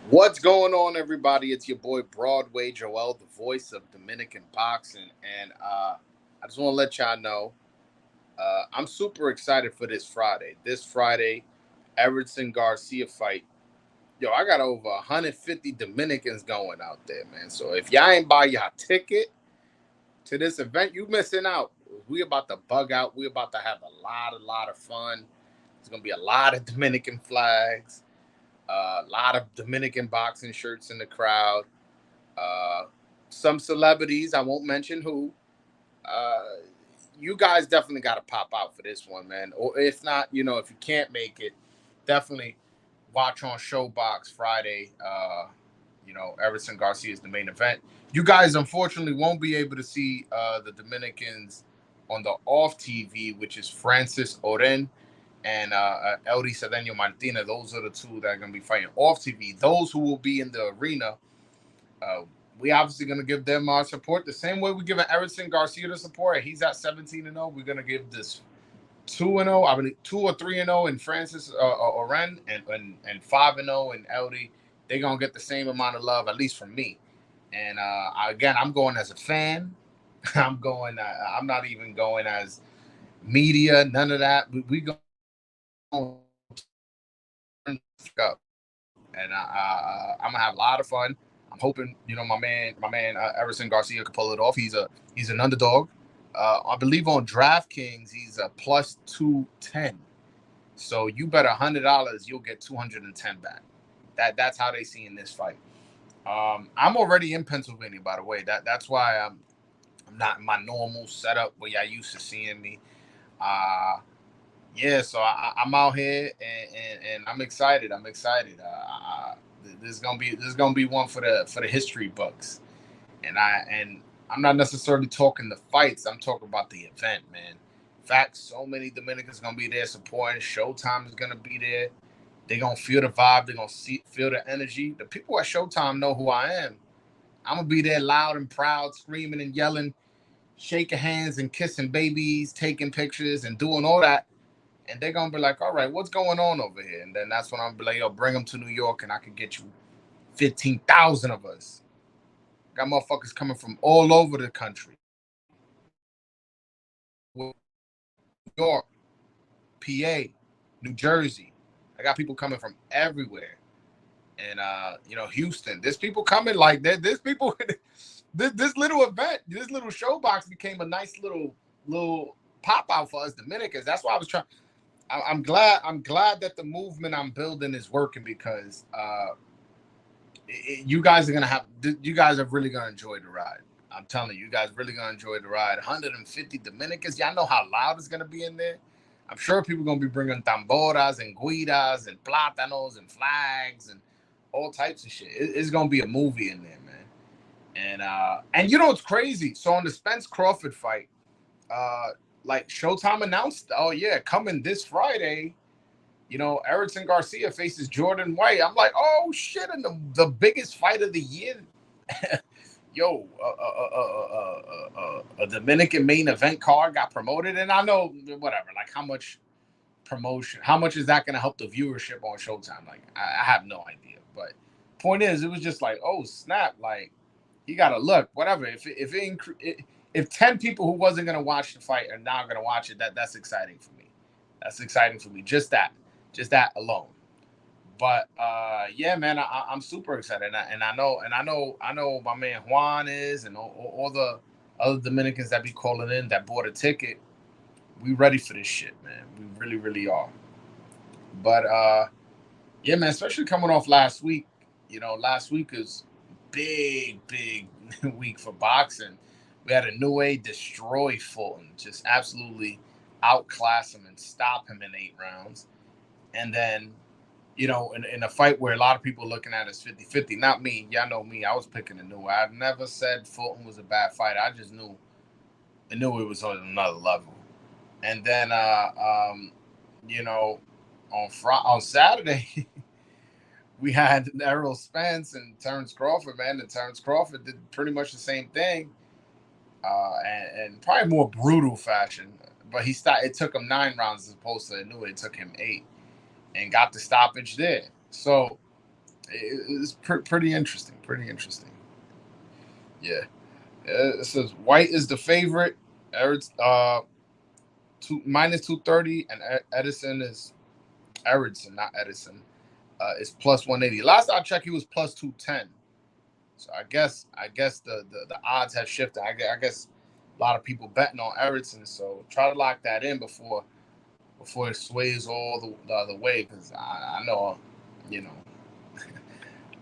What's going on, everybody? It's your boy Broadway Joel, the voice of Dominican boxing, and I just want to let y'all know I'm super excited for this Friday. This Friday, Eridson Garcia fight. Yo, I got over 150 Dominicans going out there, man. So if y'all ain't buy y'all ticket to this event, you missing out. We about to bug out. We about to have a lot of fun. There's gonna be a lot of Dominican flags, a lot of Dominican boxing shirts in the crowd. Uh, some celebrities, I won't mention who. Uh, you guys definitely got to pop out for this one, man. Or if not, if you can't make it, definitely watch on Showbox Friday. Everson Garcia is the main event. You guys, unfortunately, won't be able to see the Dominicans on the off TV, which is Francis Oren and Eldy Cedeno Martinez. Those are the two that are going to be fighting off TV. Those who will be in the arena, uh, we obviously going to give them our support the same way we're giving Eridson Garcia the support. He's at 17-0. We're going to give this 2-0, I believe 2 or 3-0 in Francis Oren and 5-0 in LD. They're going to get the same amount of love, at least from me. And again, I'm going as a fan. I'm going. I'm not even going as media. None of that. We going up, and I'm gonna have a lot of fun. I'm hoping my man Eridson Garcia could pull it off. He's an underdog. I believe on DraftKings he's a plus 210. So you bet $100, you'll get 210 back. That's how they see in this fight. I'm already in Pennsylvania, by the way. That's why I'm not in my normal setup where y'all used to seeing me. Uh, yeah, so I'm out here and I'm excited. I'm excited. This is gonna be one for the history books, and I'm not necessarily talking the fights. I'm talking about the event, man. In fact, so many Dominicans gonna be there supporting. Showtime is gonna be there. They gonna feel the vibe. They gonna feel the energy. The people at Showtime know who I am. I'm gonna be there loud and proud, screaming and yelling, shaking hands and kissing babies, taking pictures and doing all that, and they're gonna be like, "All right, what's going on over here?" And then that's when I'm gonna be like, "Yo, bring them to New York, and I can get you 15,000 of us." Got motherfuckers coming from all over the country, New York, PA, New Jersey. I got people coming from everywhere, and Houston. There's people coming like that. There's people. This little event, this little showbox became a nice little pop out for us Dominicans. That's why I was trying. I'm glad. I'm glad that the movement I'm building is working because you guys are gonna have. You guys are really gonna enjoy the ride. I'm telling you, you guys really gonna enjoy the ride. 150 Dominicans. Y'all know how loud it's gonna be in there. I'm sure people gonna be bringing tamboras and guidas and plátanos and flags and all types of shit. It's gonna be a movie in there, man. And you know what's crazy? So on the Spence Crawford fight, uh, like Showtime announced, oh yeah, coming this Friday. Eridson Garcia faces Jordan White. I'm like, oh shit! And the biggest fight of the year, yo, a Dominican main event card got promoted, and I know whatever, like how much promotion, how much is that going to help the viewership on Showtime? Like, I have no idea, but point is, it was just like, oh snap, like you got to look, whatever. If 10 people who wasn't going to watch the fight are now going to watch it, that's exciting for me. That's exciting for me. Just that alone. But yeah, man, I'm super excited, and I know my man Juan is, and all the other Dominicans that be calling in that bought a ticket. We ready for this shit, man. We really, really are. But yeah, man, especially coming off last week. Last week is big week for boxing. We had a new A destroy Fulton, just absolutely outclass him and stop him in 8 rounds. And then, in a fight where a lot of people are looking at as 50-50, not me. Y'all know me. I was picking a new. I've never said Fulton was a bad fight. I knew it was on another level. And then, you know, on Saturday, we had Errol Spence and Terrence Crawford, man. And Terrence Crawford did pretty much the same thing, and probably more brutal fashion. But it took him 9 rounds as opposed to I knew it took him 8, and got the stoppage there. So It's pretty interesting. Pretty interesting. Yeah. It says White is the favorite. Erid's minus 230, and Edison is Eridson, not Edison. Is plus 180. Last I checked, he was plus 210. So I guess the odds have shifted. I guess a lot of people betting on Eridson. So try to lock that in before it sways all the other way, because I know, you know,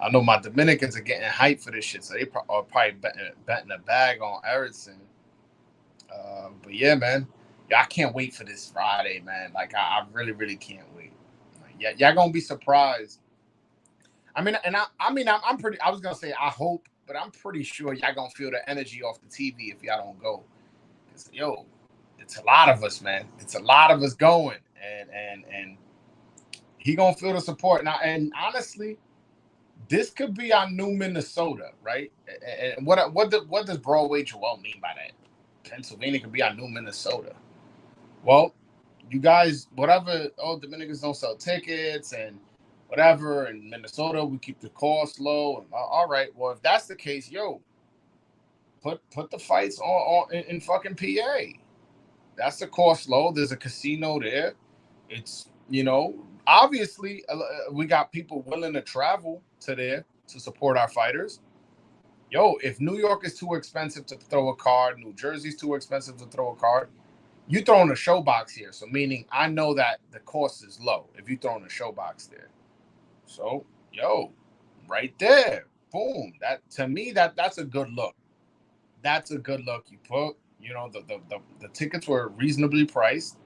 I know my Dominicans are getting hyped for this shit, so they are probably betting a bag on Eridson. But yeah, man, yeah, I can't wait for this Friday, man. Like I really, really can't wait. Like, yeah, y'all gonna be surprised. I mean, and I'm pretty. I was gonna say I hope, but I'm pretty sure y'all gonna feel the energy off the TV if y'all don't go. 'Cause, yo, it's a lot of us, man. It's a lot of us going, and he gonna feel the support now. And honestly, this could be our new Minnesota, right? And what does Broadway Joel mean by that? Pennsylvania could be our new Minnesota. Well, you guys, whatever. Oh, Dominicans don't sell tickets and whatever. In Minnesota, we keep the cost low. And, all right. Well, if that's the case, yo, put the fights on in fucking PA. That's the cost low. There's a casino there. It's, obviously we got people willing to travel to there to support our fighters. Yo, if New York is too expensive to throw a card, New Jersey's too expensive to throw a card, you throwing a show box here. So meaning I know that the cost is low if you throwing a show box there. So, yo, right there. Boom. That to me, that's a good look. That's a good look. You put, the tickets were reasonably priced,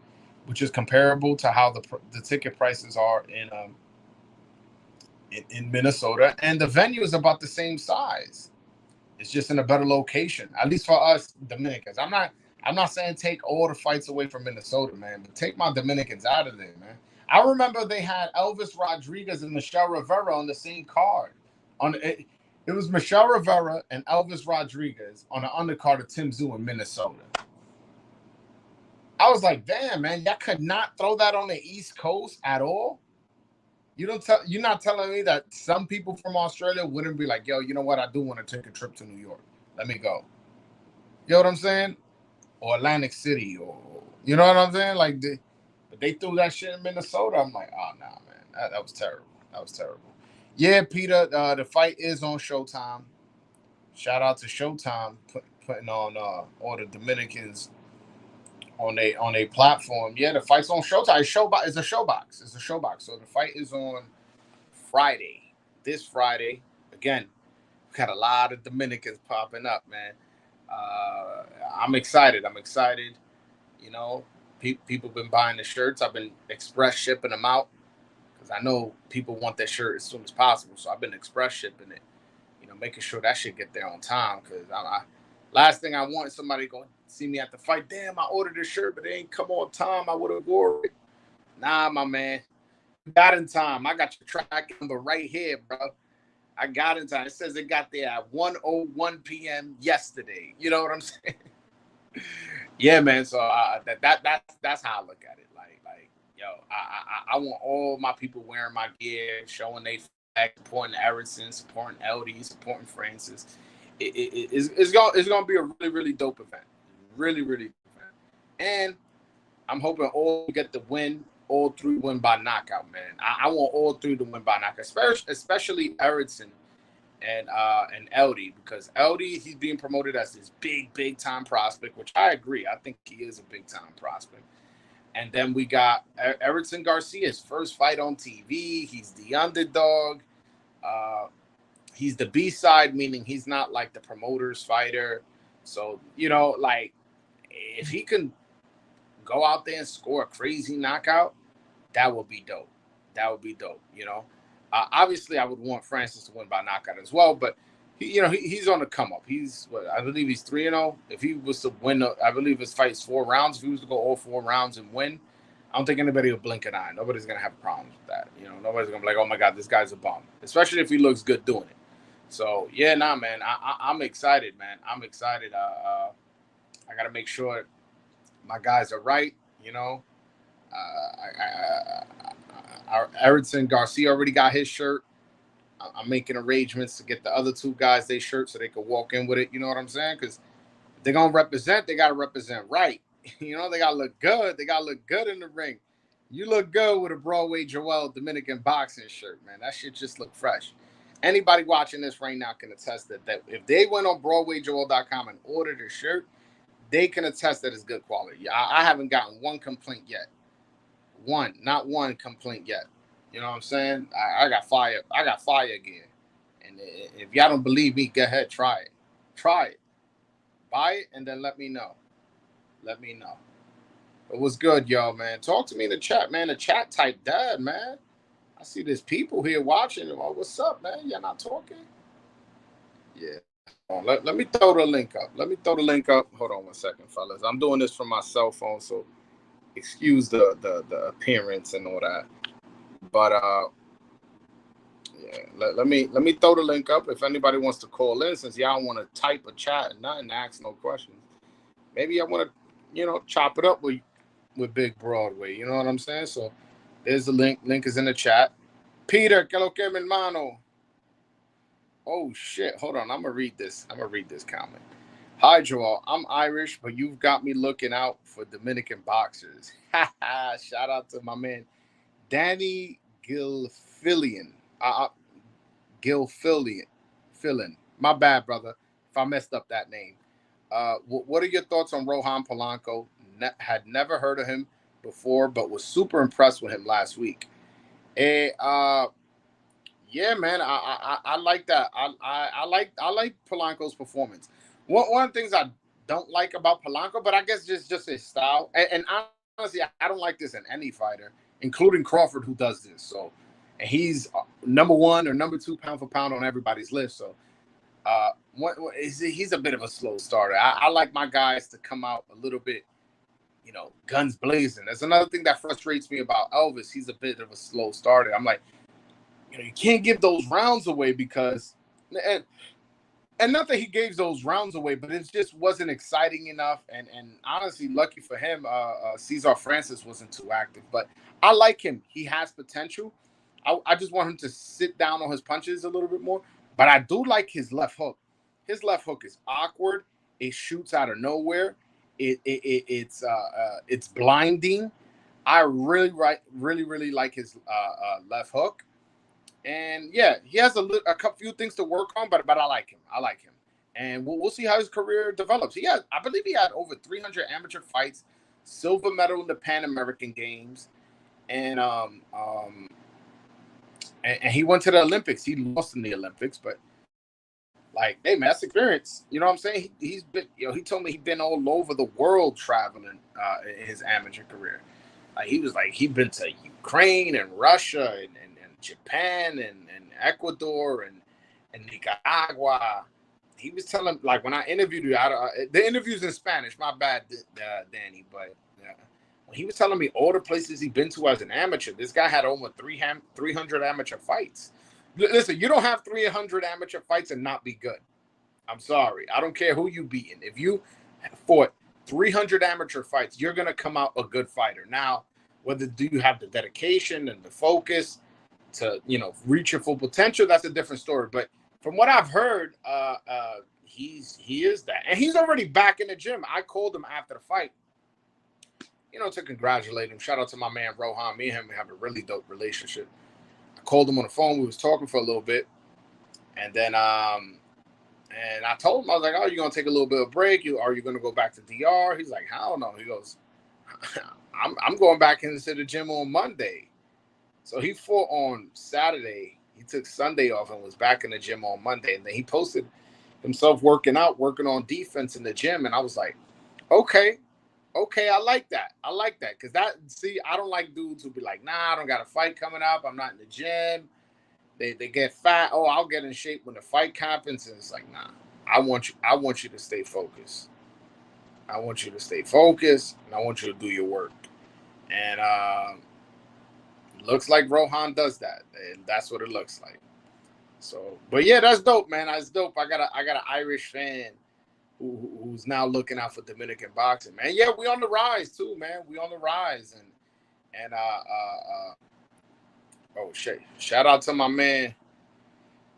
which is comparable to how the ticket prices are in Minnesota, and the venue is about the same size. It's just in a better location, at least for us Dominicans. I'm not saying take all the fights away from Minnesota, man, but take my Dominicans out of there, man. I remember they had Elvis Rodriguez and Michelle Rivera on the same card. It was Michelle Rivera and Elvis Rodriguez on the undercard of Tim Zoo in Minnesota. I was like, damn, man, y'all could not throw that on the East Coast at all. You're not telling me that some people from Australia wouldn't be like, yo, you know what? I do want to take a trip to New York. Let me go. You know what I'm saying? Or Atlantic City, or you know what I'm saying? Like, but they threw that shit in Minnesota. I'm like, oh nah, man, that was terrible. That was terrible. Yeah, Peter, the fight is on Showtime. Shout out to Showtime putting on all the Dominicans on a platform. Yeah, the fight's on Showtime. It's a showbox. It's a showbox. So the fight is on Friday. This Friday. Again, we got a lot of Dominicans popping up, man. I'm excited. I'm excited. You know, people been buying the shirts. I've been express shipping them out because I know people want that shirt as soon as possible. So I've been express shipping it. Making sure that shit get there on time. Because last thing I want is somebody going to see me at the fight. Damn, I ordered this shirt, but it ain't come on time. I would have wore it. Nah, my man. Got in time. I got your track number right here, bro. I got in time. It says it got there at 1:01 p.m. yesterday. You know what I'm saying? Yeah, man. So that's how I look at it. Like, yo, I want all my people wearing my gear, showing they flag, supporting Eridson, supporting LD, supporting Francis. It's gonna be a really, really dope event. Really, really dope event. And I'm hoping all get the win. All three win by knockout, man. I want all three to win by knockout, especially Eridson and LD, because LD, he's being promoted as this big time prospect, which I agree. I think he is a big time prospect. And then we got Eridson Garcia's first fight on TV. He's the underdog. He's the B side, meaning he's not like the promoter's fighter. So, like, if he can go out there and score a crazy knockout, that would be dope. That would be dope, Obviously, I would want Francis to win by knockout as well, but he's on the come up. I believe he's 3-0. If he was to win, I believe his fight's 4 rounds. If he was to go all 4 rounds and win, I don't think anybody will blink an eye. Nobody's gonna have problems with that. Nobody's gonna be like, "Oh my God, this guy's a bum," especially if he looks good doing it. So yeah, nah, man, I'm excited, man. I'm excited. I gotta make sure my guys are right. Eridson Garcia already got his shirt. I'm making arrangements to get the other two guys their shirts so they could walk in with it. You know what I'm saying? Because if they're gonna represent, they gotta represent right. You know, they gotta look good. They gotta look good in the ring. You look good with a Broadway Joel Dominican boxing shirt, man. That shit just look fresh. Anybody watching this right now can attest that if they went on BroadwayJoel.com and ordered a shirt, they can attest that it's good quality. I haven't gotten one complaint yet. Not one complaint yet. You know what I'm saying? I got fire. I got fire again. And if y'all don't believe me, go ahead, try it. Try it. Buy it and then let me know. Let me know. It was good, y'all, man. Talk to me in the chat, man. The chat type dead, man. I see there's people here watching. Oh, what's up, man? Y'all not talking? Yeah. Let me throw the link up. Let me throw the link up. Hold on one second, fellas. I'm doing this from my cell phone, so excuse the appearance and all that. But yeah, let me throw the link up. If anybody wants to call in, since y'all want to type a chat and nothing, ask no questions. Maybe I want to, chop it up with Big Broadway. You know what I'm saying? So there's the link. Link is in the chat. Peter, que lo que mi hermano? Oh shit! Hold on, I'm gonna read this. Comment. Hi Joel, I'm Irish, but you've got me looking out for Dominican boxers. Shout out to my man Danny Gilfillian. Gilfillian. My bad, brother, if I messed up that name. What are your thoughts on Rohan Polanco? Had never heard of him before, but was super impressed with him last week. Yeah, man, I like that. I like Polanco's performance. One of the things I don't like about Polanco, but I guess just his style. And honestly, I don't like this in any fighter, including Crawford, who does this. So, and he's number 1 or number 2 pound for pound on everybody's list. So, he's a bit of a slow starter. I like my guys to come out a little bit, guns blazing. That's another thing that frustrates me about Elvis. He's a bit of a slow starter. I'm like, you can't give those rounds away because, and not that he gave those rounds away, but it just wasn't exciting enough. And honestly, lucky for him, Cesar Francis wasn't too active. But I like him. He has potential. I just want him to sit down on his punches a little bit more. But I do like his left hook. His left hook is awkward. It shoots out of nowhere. It's blinding. I really like his left hook. And yeah, he has a few things to work on, but I like him. And we'll see how his career develops. I believe he had over 300 amateur fights, silver medal in the Pan American Games, and he went to the Olympics. He lost in the Olympics, but like, hey man, that's experience. You know what I'm saying? He's been, he told me he'd been all over the world traveling in his amateur career. He'd been to Ukraine and Russia and Japan and Ecuador and Nicaragua. He was telling, like, when I interviewed you, the interview's in Spanish. My bad, Danny. But when he was telling me all the places he'd been to as an amateur, this guy had over 300 amateur fights. Listen, you don't have 300 amateur fights and not be good. I'm sorry. I don't care who you beating. If you fought 300 amateur fights, you're going to come out a good fighter. Now, whether do you have the dedication and the focus to reach your full potential, that's a different story. But from what I've heard, he is that, and he's already back in the gym. I called him after the fight, to congratulate him. Shout out to my man Rohan. Me and him have a really dope relationship. I called him on the phone. We was talking for a little bit, and then and I told him, I was like, "Oh, you gonna take a little bit of break? Are you gonna go back to DR?" He's like, "Hell no." He goes, "I'm going back into the gym on Monday." So he fought on Saturday. He took Sunday off and was back in the gym on Monday. And then he posted himself working on defense in the gym. And I was like, okay, I like that. Because I don't like dudes who be like, nah, I don't got a fight coming up. I'm not in the gym. They get fat. Oh, I'll get in shape when the fight happens. And it's like, nah, I want you to stay focused. I want you to stay focused, and I want you to do your work. And looks like Rohan does that, and that's what it looks like. So, but yeah, that's dope, man. That's dope. I got an Irish fan who's now looking out for Dominican boxing, man. Yeah, we on the rise too, man. We on the rise, and oh shit! Shout out to my man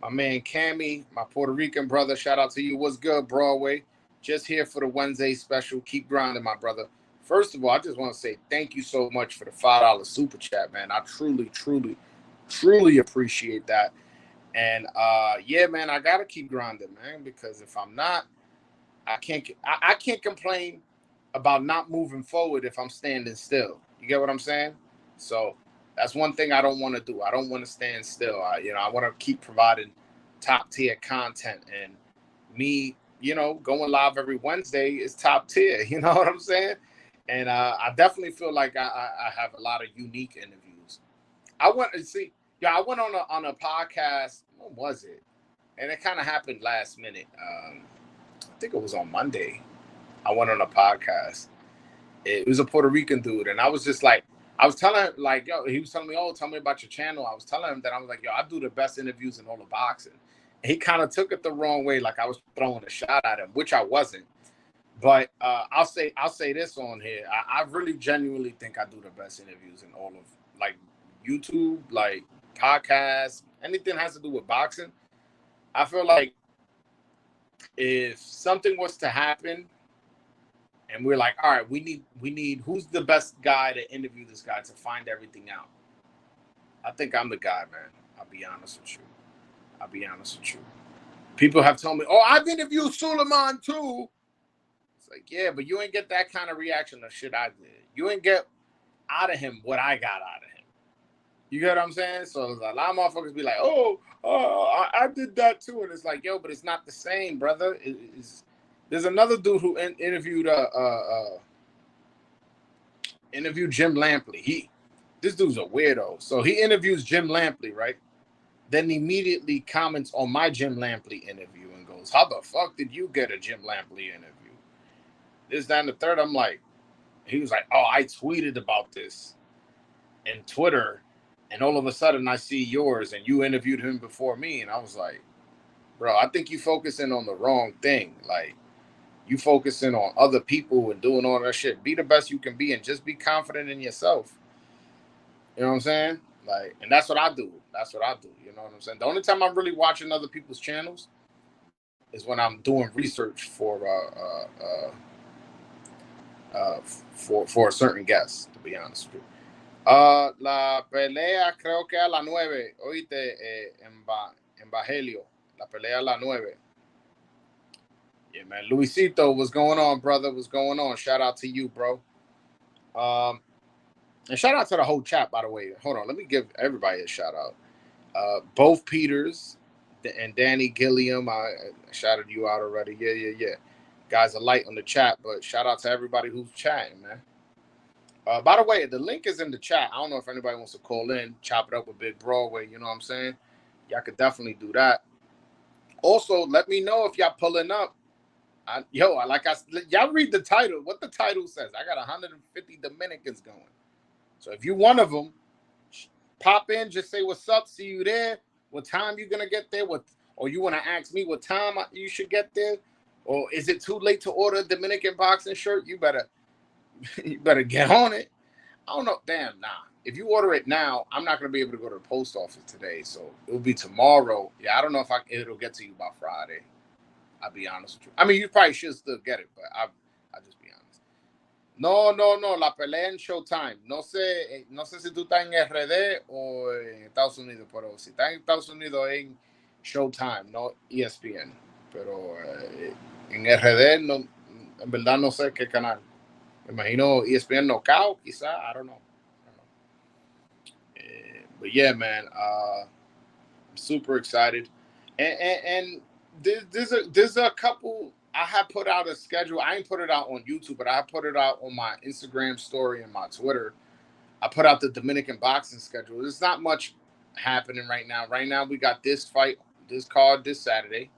My man Cammy, my Puerto Rican brother. Shout out to you. What's good, Broadway? Just here for the Wednesday special. Keep grinding, my brother. First of all, I just want to say thank you so much for the $5 super chat, man. I truly appreciate that. And yeah, man, I gotta keep grinding, man, because if I'm not, I can't complain about not moving forward if I'm standing still. You get what I'm saying? So that's one thing I don't want to do. I don't want to stand still. I want to keep providing top tier content, and me, going live every Wednesday is top tier. You know what I'm saying? And I definitely feel like I have a lot of unique interviews. I went to see, yeah, I went on a podcast. What was it? And it kind of happened last minute. I think it was on Monday. I went on a podcast. It was a Puerto Rican dude, and I was just like, I was telling him, like, yo, he was telling me, oh, tell me about your channel. I was telling him that I was like, yo, I do the best interviews in all of boxing. And he kind of took it the wrong way, like I was throwing a shot at him, which I wasn't. But I'll say this on here. I really genuinely think I do the best interviews in all of, like, YouTube, like podcasts, anything that has to do with boxing. I feel like if something was to happen and we're like, all right, we need who's the best guy to interview this guy to find everything out. I think I'm the guy, man. I'll be honest with you. People have told me, oh, I've interviewed Suleiman too. It's like, yeah, but you ain't get that kind of reaction of shit I did. You ain't get out of him what I got out of him. You get what I'm saying? So a lot of motherfuckers be like, oh, I did that too. And it's like, yo, but it's not the same, brother. There's another dude who interviewed Jim Lampley. This dude's a weirdo. So he interviews Jim Lampley, right? Then immediately comments on my Jim Lampley interview and goes, how the fuck did you get a Jim Lampley interview? This, that, and the third. I'm like, he was like, oh, I tweeted about this in Twitter, and all of a sudden I see yours and you interviewed him before me. And I was like, bro, I think you focusing on the wrong thing. Like, you focusing on other people and doing all that shit. Be the best you can be and just be confident in yourself. You know what I'm saying? Like, and that's what I do. You know what I'm saying? The only time I'm really watching other people's channels is when I'm doing research for a certain guest, to be honest with you. La pelea creo que a las 9, oíste, en Bajelio. La pelea a las 9. Yeah, man. Luisito, what's going on, brother? What's going on? Shout out to you, bro. And shout out to the whole chat, by the way. Hold on. Let me give everybody a shout out. Both Peters and Danny Gilliam, I shouted you out already. Yeah. Guys are light on the chat, but shout out to everybody who's chatting, man. By the way, the link is in the chat. I don't know if anybody wants to call in, chop it up with Big Broadway. You know what I'm saying? Y'all could definitely do that. Also, let me know if y'all pulling up. Y'all read the title. What the title says. I got 150 Dominicans going. So if you're one of them, pop in, just say what's up, see you there. What time you gonna get there? Or you want to ask me what time you should get there? Or is it too late to order a Dominican boxing shirt? You better get on it. I don't know. Damn, nah. If you order it now, I'm not gonna be able to go to the post office today, so it'll be tomorrow. Yeah, I don't know if it'll get to you by Friday. I'll be honest with you. I mean, you probably should still get it, but I'll just be honest. No. La pelea en Showtime. No sé si tú estás en RD o en Estados Unidos, pero si estás en Estados Unidos en Showtime, no ESPN. Pero en RD, no, en verdad no sé qué canal. Me imagino ESPN Knockout, quizá. I don't know. But yeah, man, I'm super excited. And there's a couple. I have put out a schedule. I ain't put it out on YouTube, but I put it out on my Instagram story and my Twitter. I put out the Dominican boxing schedule. There's not much happening right now. Right now, we got this fight, this card this Saturday.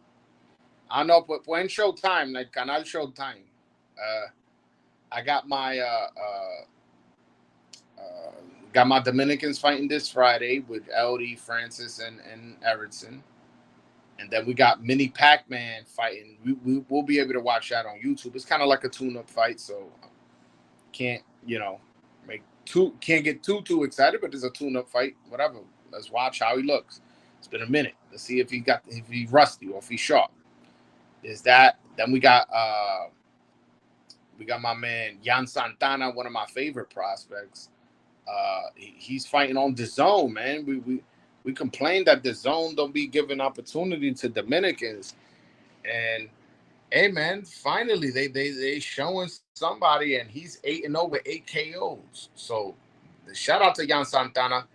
I know, but when Showtime, like Canal Showtime, I got my Dominicans fighting this Friday with LD, Francis, and Eridson. And then we got Mini Pac-Man fighting. We'll be able to watch that on YouTube. It's kind of like a tune-up fight, so can't get too excited, but it's a tune-up fight. Whatever. Let's watch how he looks. It's been a minute. Let's see if he's rusty or if he's sharp. Is that then we got my man Jan Santana, one of my favorite prospects. He's fighting on the zone, man. We complain that the zone don't be giving opportunity to Dominicans, and hey, man, finally they showing somebody, and he's 8-0 with 8 KOs. So, shout out to Jan Santana,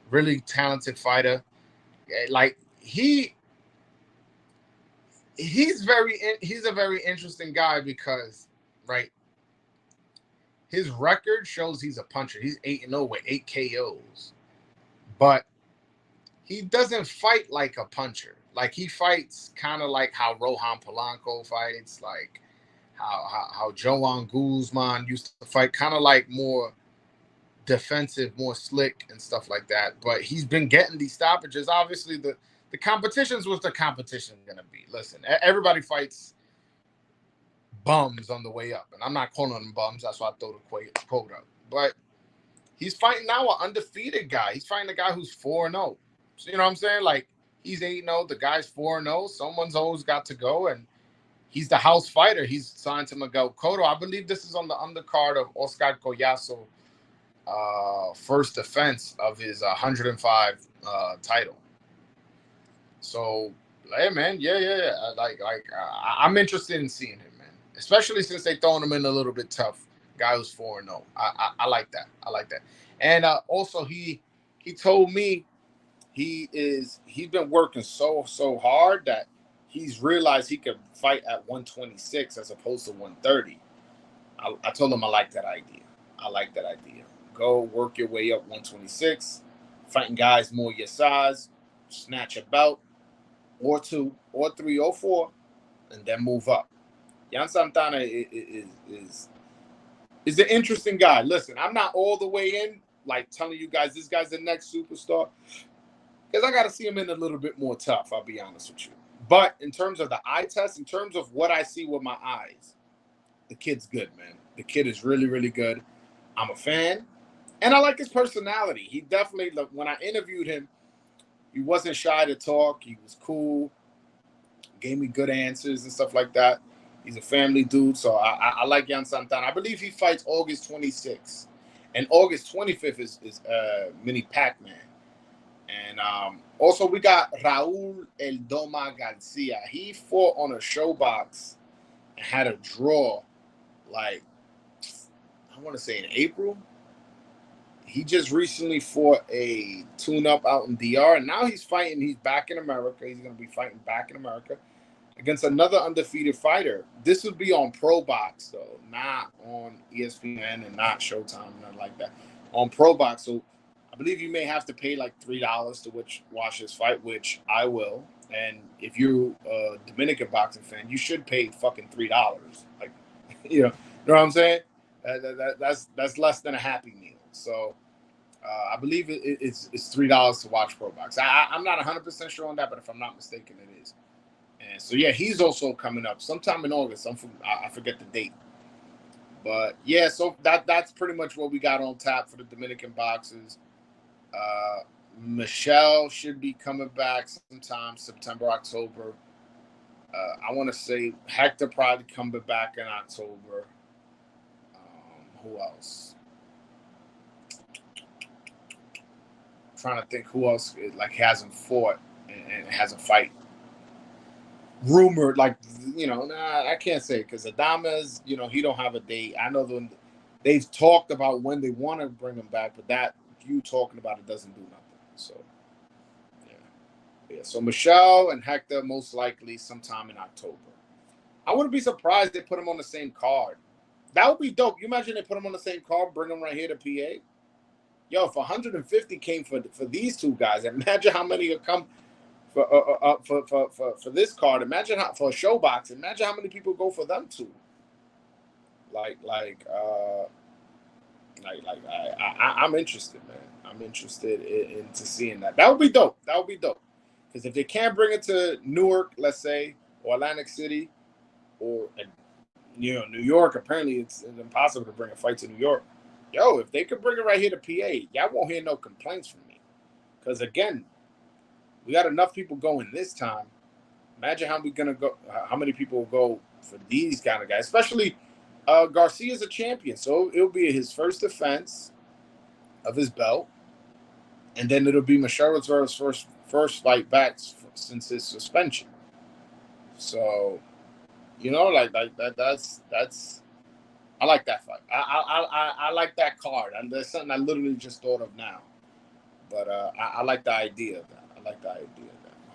really talented fighter. Like he's he's a very interesting guy because right, his record shows he's a puncher. He's 8-0 with 8 KOs, but he doesn't fight like a puncher. Like he fights kind of like how Rohan Polanco fights, like how Joan Guzman used to fight, kind of like more defensive, more slick and stuff like that. But he's been getting these stoppages. Obviously, the competition's what the competition gonna be. Listen, everybody fights bums on the way up, and I'm not calling them bums. That's why I throw the quote up. But he's fighting now an undefeated guy. He's fighting a guy who's 4-0. So, you know what I'm saying? Like he's 8-0, the guy's 4-0. Someone's always got to go, and he's the house fighter. He's signed to Miguel Cotto. I believe this is on the undercard of Oscar Collazo, first defense of his 105 title. So, hey, man, yeah. I'm interested in seeing him, man. Especially since they throwing him in a little bit tough. Guy who's 4-0. I like that. I like that. And also, he told me he's been working so hard that he's realized he could fight at 126 as opposed to 130. I told him I like that idea. Go work your way up 126, fighting guys more your size, snatch a bout or 2 or 3 or 4, and then move up. Jan Santana is an interesting guy. Listen, I'm not all the way in, like telling you guys this guy's the next superstar, because I got to see him in a little bit more tough, I'll be honest with you. But in terms of the eye test, in terms of what I see with my eyes, the kid's good, man. The kid is really, really good. I'm a fan, and I like his personality. He definitely, look, when I interviewed him, he wasn't shy to talk. He was cool, gave me good answers and stuff like that. He's a family dude, so I like Jan Santana. I believe he fights August 26th, and August 25th is Mini Pac-Man. And also we got Raul El Doma Garcia. He fought on a showbox and had a draw, like, I want to say in April. He just recently fought a tune-up out in DR, and now he's fighting. He's back in America. He's going to be fighting back in America against another undefeated fighter. This would be on Pro Box, though, not on ESPN and not Showtime, nothing like that. On Pro Box, so I believe you may have to pay like $3 to watch this fight, which I will. And if you're a Dominican boxing fan, you should pay fucking $3. Like, you know what I'm saying? That's less than a Happy Meal. So I believe it's $3 to watch Pro Box. I'm not 100% sure on that, but if I'm not mistaken, it is. And so, yeah, he's also coming up sometime in August. I forget the date. But, yeah, so that's pretty much what we got on tap for the Dominican boxers. Michelle should be coming back sometime September, October. I want to say Hector probably coming back in October. Who else? I'm trying to think who else hasn't fought and has a fight. Rumored, I can't say because Adames, he don't have a date. I know they've talked about when they want to bring him back, but that you talking about it doesn't do nothing. So, yeah. So Michelle and Hector most likely sometime in October. I wouldn't be surprised they put him on the same card. That would be dope. You imagine they put him on the same card, bring him right here to PA. Yo, if 150 came for these two guys, imagine how many will come for this card. Imagine how for a show box. Imagine how many people go for them too. I'm interested, man. I'm interested into seeing that. That would be dope. Because if they can't bring it to Newark, let's say, or Atlantic City, or New York, apparently it's impossible to bring a fight to New York. Yo, if they could bring it right here to PA, y'all won't hear no complaints from me. Because again, We got enough people going this time. Imagine how many people will go for these kind of guys, especially Garcia's a champion, so it'll be his first defense of his belt, and then it'll be Masharov's first fight back since his suspension. So, like that. That's I like that fight. I like that card, and there's something I literally just thought of now. But I like the idea of that.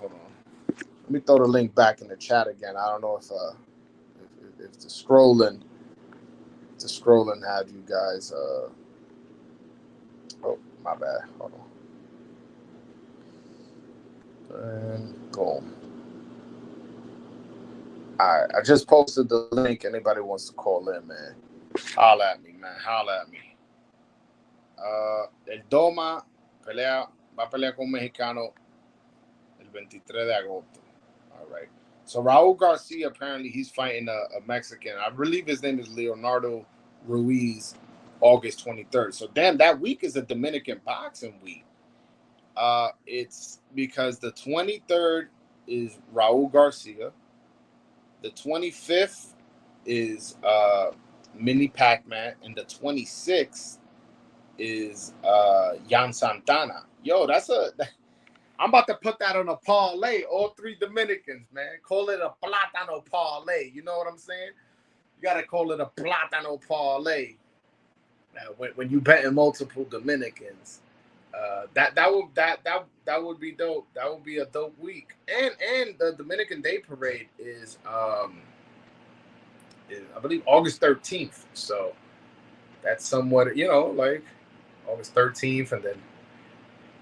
Hold on. Let me throw the link back in the chat again. I don't know if the scrolling had you guys. Oh, my bad. Hold on. And boom. All right, I just posted the link. Anybody wants to call in, man? Holla at me, man. Holla at me. El Doma va a pelear con un mexicano el 23 de agosto. All right. So Raul Garcia, apparently he's fighting a Mexican. I believe his name is Leonardo Ruiz, August 23rd. So damn, that week is a Dominican boxing week. It's because the 23rd is Raul Garcia. The 25th is Mini Pac-Man, and the 26th is Jan Santana. Yo, I'm about to put that on a parlay. All three Dominicans, man. Call it a plátano parlay. You know what I'm saying? You gotta call it a plátano parlay. When you betting multiple Dominicans, that would be dope. That would be a dope week. And the Dominican Day Parade is I believe August 13th. So that's somewhat, like August 13th, and then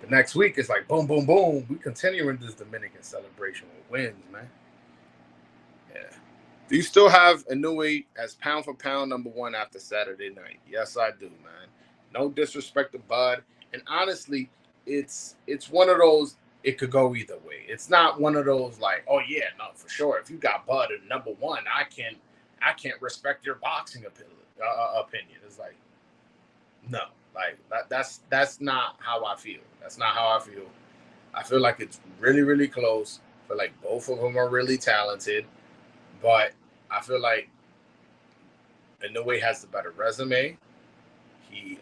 the next week is like boom, boom, boom. We continuing this Dominican celebration with wins, man. Yeah. Do you still have Inoue as pound for pound #1 after Saturday night? Yes, I do, man. No disrespect to Bud. And honestly, it's one of those, it could go either way. It's not one of those like, oh yeah, no, for sure. If you got Bud at #1, I can't respect your boxing opinion. It's like, no, like that's not how I feel. That's not how I feel. I feel like it's really, really close. I feel like both of them are really talented, but I feel like Inoue has the better resume. He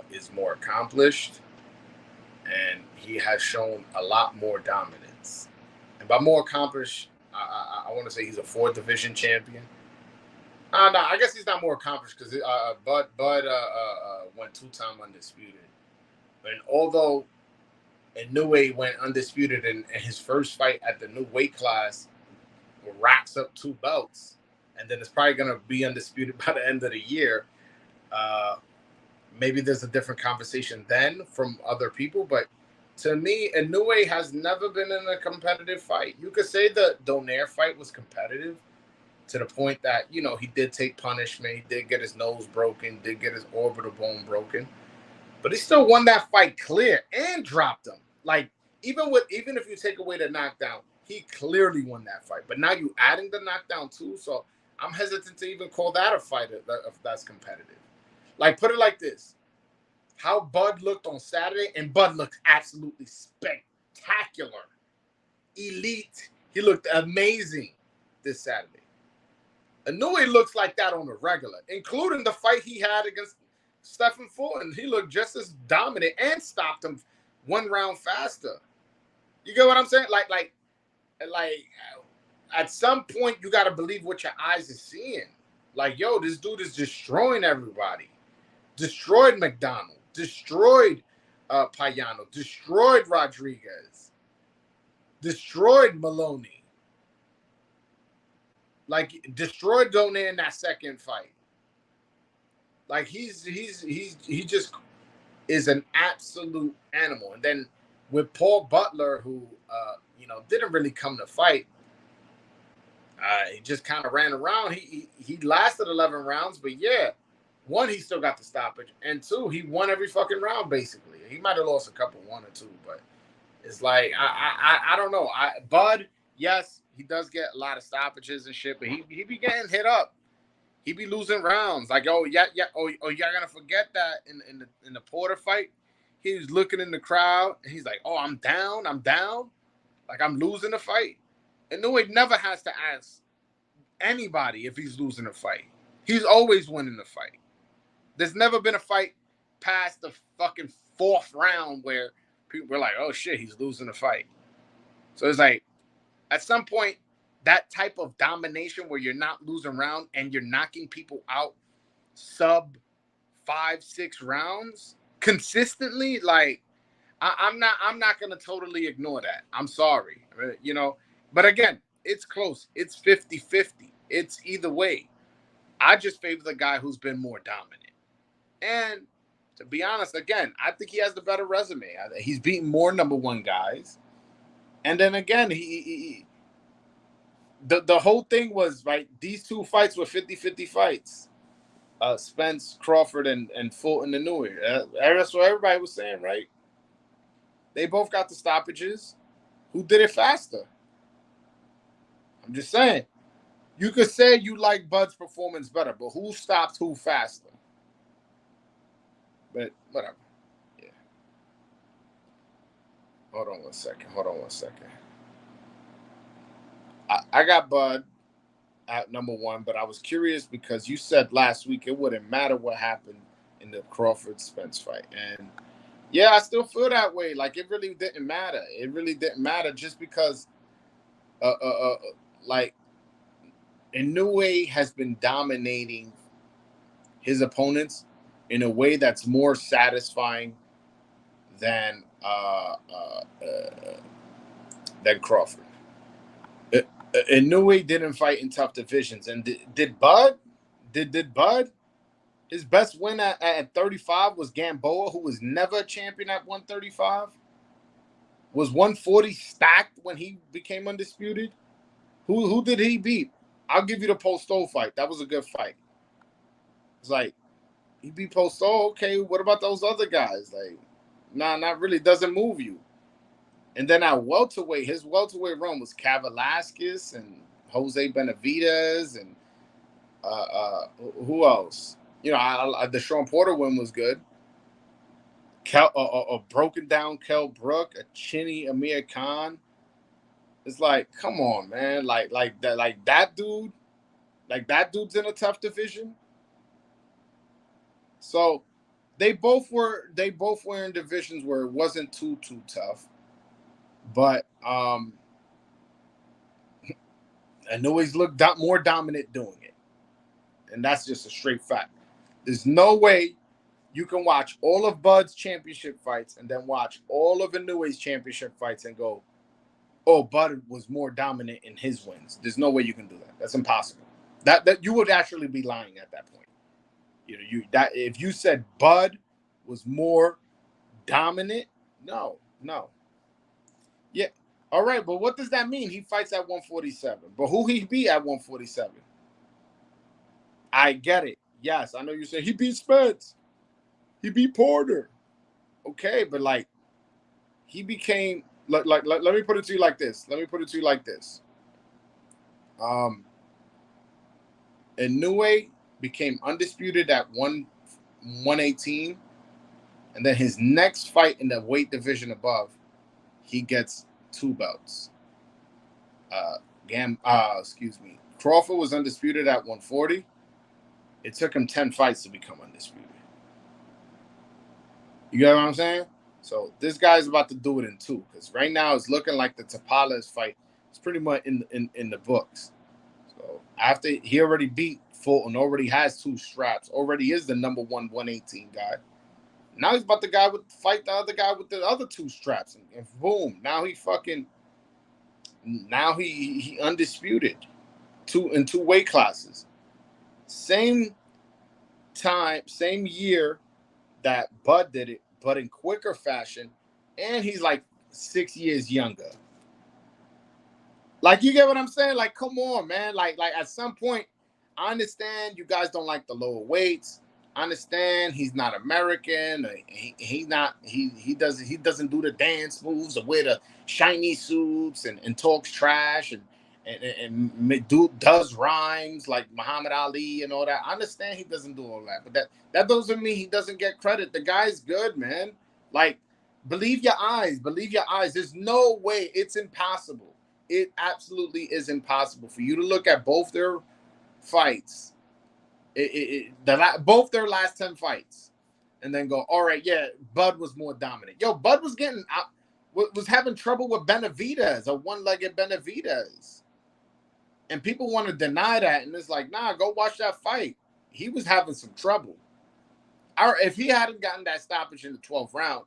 is more accomplished, and he has shown a lot more dominance. And by more accomplished, I want to say he's a 4th division champion. No, I guess he's not more accomplished because Bud went 2-time undisputed. And although Inoue went undisputed in his first fight at the new weight class, racks up 2 belts, and then it's probably going to be undisputed by the end of the year. Maybe there's a different conversation then from other people, but to me, Inoue has never been in a competitive fight. You could say the Donaire fight was competitive to the point that, he did take punishment, he did get his nose broken, did get his orbital bone broken, but he still won that fight clear and dropped him. Like, even if you take away the knockdown, he clearly won that fight. But now you adding the knockdown too, so I'm hesitant to even call that a fight if that's competitive. Like, put it like this. How Bud looked on Saturday, and Bud looked absolutely spectacular. Elite. He looked amazing this Saturday. Inoue looks like that on the regular, including the fight he had against Stephen Fulton. He looked just as dominant and stopped him 1 round faster. You get what I'm saying? Like at some point, you got to believe what your eyes are seeing. Like, yo, this dude is destroying everybody. Destroyed McDonald. Destroyed Payano. Destroyed Rodriguez. Destroyed Maloney. Like, destroyed Donaire in that second fight. Like, he just is an absolute animal. And then with Paul Butler, who didn't really come to fight, he just kind of ran around. He lasted 11 rounds, but yeah, 1, he still got the stoppage, and 2, he won every fucking round basically. He might have lost a couple, 1 or 2, but it's like I don't know. Bud, yes, he does get a lot of stoppages and shit, but he be getting hit up. He be losing rounds. Like, oh yeah, y'all gonna forget that in the Porter fight, he was looking in the crowd and he's like, oh, I'm down. Like, I'm losing a fight. And Inoue never has to ask anybody if he's losing a fight. He's always winning the fight. There's never been a fight past the fucking fourth round where people were like, oh shit, he's losing a fight. So it's like, at some point, that type of domination where you're not losing round and you're knocking people out sub 5-6 rounds consistently, like, I'm not gonna totally ignore that. I'm sorry, you know. But again, it's close. It's 50-50. It's either way. I just favor the guy who's been more dominant. And to be honest, again, I think he has the better resume. He's beaten more number one guys. And then again, the whole thing was, right, these two fights were 50-50 fights. Spence, Crawford, and Fulton and Inoue. That's what everybody was saying, right? They both got the stoppages. Who did it faster? I'm just saying. You could say you like Bud's performance better, but who stopped who faster? But whatever. Yeah. Hold on one second. I got Bud at number one, but I was curious because you said last week it wouldn't matter what happened in the Crawford-Spence fight. And yeah, I still feel that way. Like, it really didn't matter. It really didn't matter just because like, Inoue has been dominating his opponents in a way that's more satisfying than Crawford. Inoue didn't fight in tough divisions, and did Bud? Did Bud? His best win at 35 was Gamboa, who was never a champion at 135. Was 140 stacked when he became undisputed? Who did he beat? I'll give you the Postol fight. That was a good fight. It's like, he beat Postol. Okay, what about those other guys? Like, nah, not really. Doesn't move you. And then at welterweight, his welterweight run was Velasquez and Jose Benavidez and who else? You know, the Sean Porter win was good. A broken down Kell Brook, a chinny Amir Khan. It's like, come on, man. Like that dude. Like, that dude's in a tough division. So they both were in divisions where it wasn't too tough. But I know he's looked more dominant doing it. And that's just a straight fact. There's no way you can watch all of Bud's championship fights and then watch all of Inoue's championship fights and go, oh, Bud was more dominant in his wins. There's no way you can do that. That's impossible. That you would actually be lying at that point. You know, if you said Bud was more dominant, no. Yeah. All right, but what does that mean? He fights at 147. But who he beat at 147? I get it. Yes, I know you said he beat Spence. He beat Porter. Okay, but like, he became let me put it to you like this. Inoue became undisputed at 118, and then his next fight in the weight division above, he gets 2 belts. Crawford was undisputed at 140. It took him 10 fights to become undisputed. You get what I'm saying? So this guy's about to do it in 2, because right now it's looking like the Tapales fight is pretty much in the books. So after he already beat Fulton, already has 2 straps, already is the number 118 guy. Now he's about to fight the other guy with the other 2 straps, and boom, now he undisputed in 2 weight classes. Same time, same year that Bud did it, but in quicker fashion, and he's like 6 years younger. Like, you get what I'm saying? Like, come on, man. Like at some point, I understand you guys don't like the lower weights. I understand he's not American. He doesn't do the dance moves or wear the shiny suits and talks trash and does rhymes like Muhammad Ali and all that. I understand he doesn't do all that, but that doesn't mean he doesn't get credit. The guy's good, man. Like, Believe your eyes. Believe your eyes. There's no way. It's impossible. It absolutely is impossible for you to look at both their fights, both their last 10 fights, and then go, all right, yeah, Bud was more dominant. Yo, Bud was getting out, was having trouble with Benavidez, a one-legged Benavidez. And people want to deny that. And it's like, nah, go watch that fight. He was having some trouble. If he hadn't gotten that stoppage in the 12th round,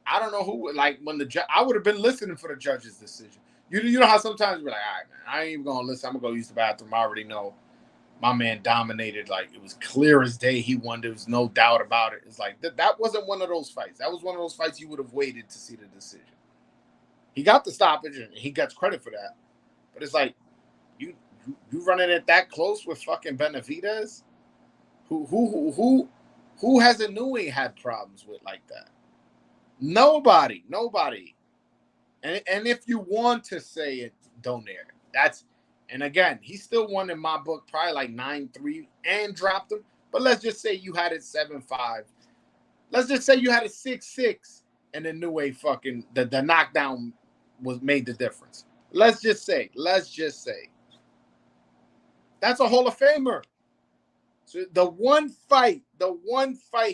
I don't know who, like, when I would have been listening for the judge's decision. You know how sometimes we're like, all right, man, I ain't even going to listen. I'm going to go use the bathroom. I already know my man dominated. Like, it was clear as day he won. There was no doubt about it. It's like, that wasn't one of those fights. That was one of those fights you would have waited to see the decision. He got the stoppage, and he gets credit for that. But it's like, you running it that close with fucking Benavidez? Who has Inouye had problems with like that? Nobody. And if you want to say it, Donaire, and again, he still won in my book, probably like 9-3 and dropped him. But let's just say you had it 7-5. Let's just say you had it 6-6, and then Inouye fucking the knockdown made the difference. Let's just say. That's a Hall of Famer. So the one fight